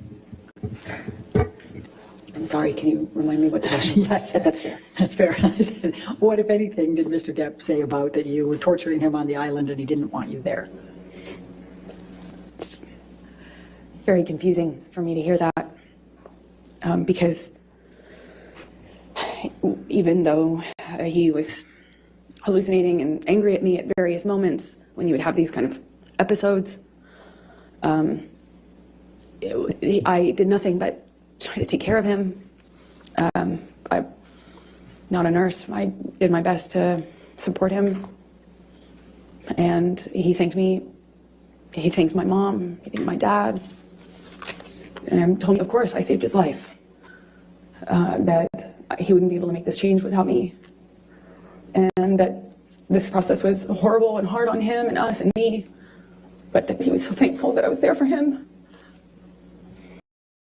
I'm sorry, can you remind me what the question was? Yes, That's fair. that's fair. I said, what, if anything, did Mr. Depp say about that you were torturing him on the island and he didn't want you there? Very confusing for me to hear that, because even though he was hallucinating and angry at me at various moments when he would have these kind of episodes, I did nothing but try to take care of him. I'm not a nurse. I did my best to support him, and he thanked me. He thanked my mom. He thanked my dad, and told me, of course, I saved his life. That he wouldn't be able to make this change without me, and that this process was horrible and hard on him and us and me, but that he was so thankful that I was there for him.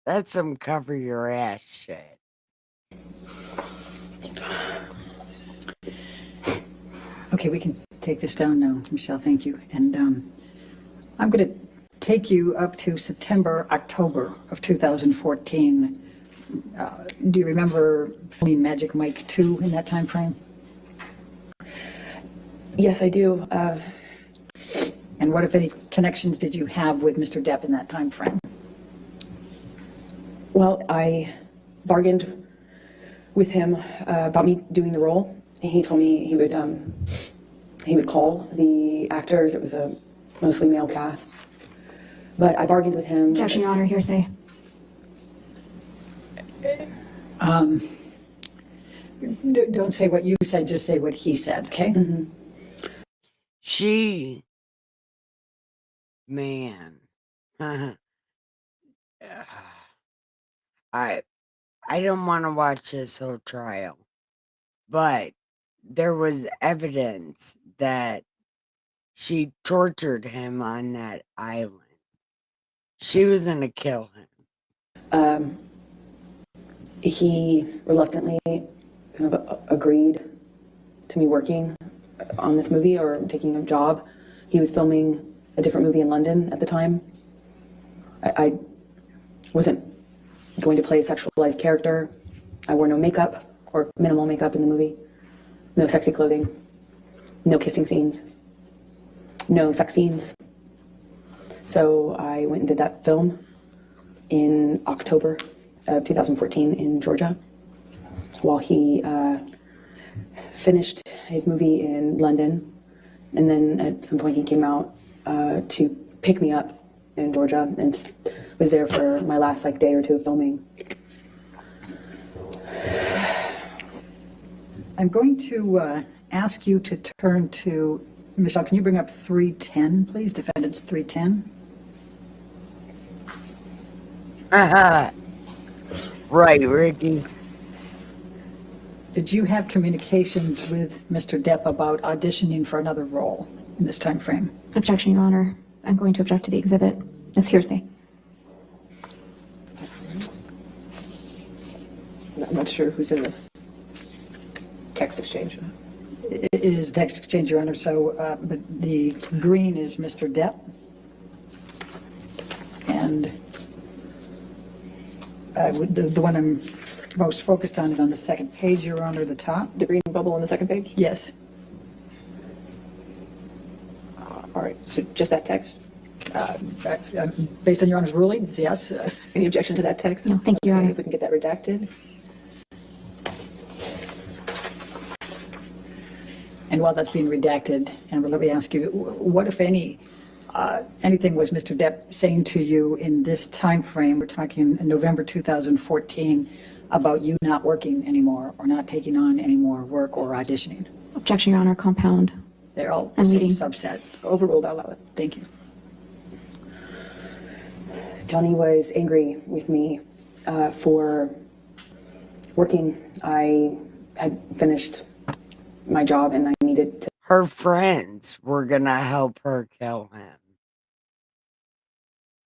That's some cover your ass shit. Okay, we can take this down now, Michelle. Thank you. And I'm going to take you up to September, October of 2014. Do you remember filming Magic Mike 2 in that time frame? Yes, I do. And what, if any, connections did you have with Mr. Depp in that time frame? Well, I bargained with him about me doing the role. He told me he would call the actors. It was a mostly male cast, but I bargained with him. Objection, Your Honor, hearsay. Don't say what you said, just say what he said, okay? Mm-hmm. Man. I don't want to watch this whole trial, but there was evidence that she tortured him on that island. She was gonna kill him. He reluctantly kind of agreed to me working on this movie or taking a job. He was filming a different movie in London at the time. I wasn't going to play a sexualized character. I wore no makeup or minimal makeup in the movie. No sexy clothing. No kissing scenes. No sex scenes. So I went and did that film in October of 2014 in Georgia while he finished his movie in London. And then at some point he came out to pick me up in Georgia and was there for my last day or two of filming. I'm going to ask you to turn to, Michelle, can you bring up 310, please? Defendants 310. Right, Ricky. Did you have communications with Mr. Depp about auditioning for another role in this time frame? Objection, Your Honor. I'm going to object to the exhibit as hearsay. I'm not sure who's in the text exchange. It is text exchange, Your Honor, so, but the green is Mr. Depp. And the one I'm most focused on is on the second page, Your Honor, the top. The green bubble on the second page? Yes. All right, so just that text? Based on Your Honor's rulings, yes. Any objection to that text? No, thank you, Your Okay, Honor. if we can get that redacted. And while that's being redacted, and let me ask you, what, if anything was Mr. Depp saying to you in this time frame? We're talking in November 2014 about you not working anymore or not taking on any more work or auditioning. Objection, Your Honor, compound. They're all the And same leading. subset. Overruled, I'll allow it. Thank you. Johnny was angry with me for working. I had finished my job and I needed to Her friends were gonna help her kill him.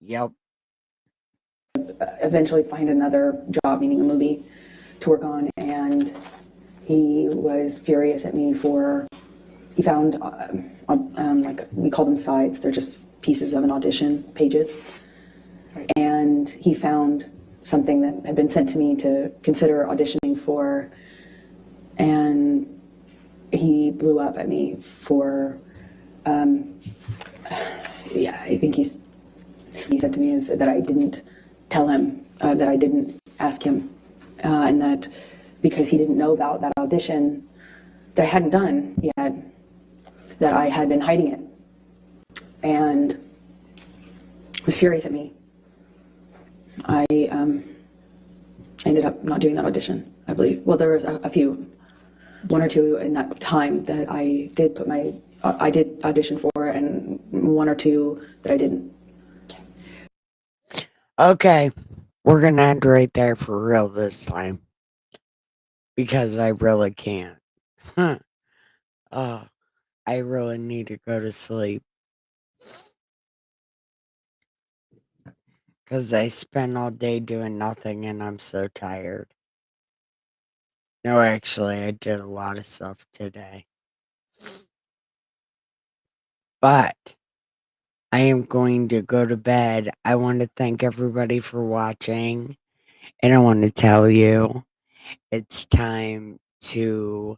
Yep. eventually find another job, meaning a movie, to work on. And he was furious at me for, he found, like, we call them sides. They're just pieces of an audition, pages. And he found something that had been sent to me to consider auditioning for. And he blew up at me for, yeah, I think he said to me is that I didn't tell him, that I didn't ask him, and that because he didn't know about that audition that I hadn't done yet, that I had been hiding it, and was furious at me. I ended up not doing that audition, I believe. Well, there was a few, one or two in that time that I did put my, I did audition for, and one or two that I didn't. Okay, we're gonna end right there for real this time. Because I really can't. I really need to go to sleep. Because I spent all day doing nothing and I'm so tired. No, actually, I did a lot of stuff today. But I am going to go to bed. I want to thank everybody for watching. And I want to tell you, it's time to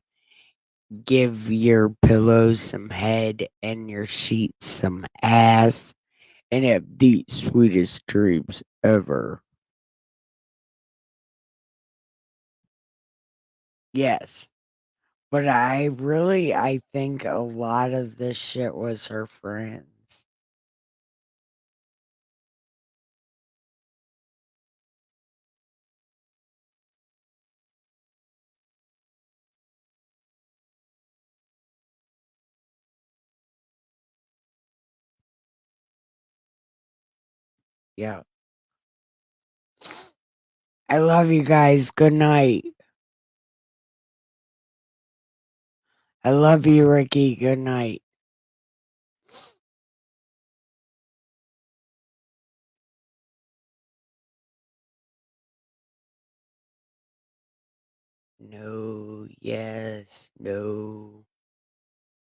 give your pillows some head and your sheets some ass and have the sweetest dreams ever. Yes. But I think a lot of this shit was her friends. Yeah. I love you guys. Good night. I love you, Ricky. Good night. No, yes, no.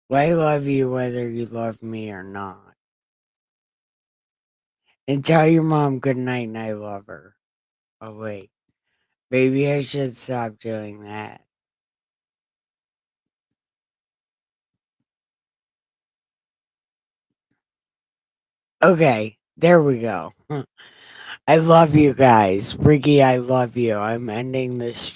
Well, I love you whether you love me or not. And tell your mom good night and I love her. Oh, wait. Maybe I should stop doing that. Okay, there we go. I love you guys. Ricky, I love you. I'm ending this stream.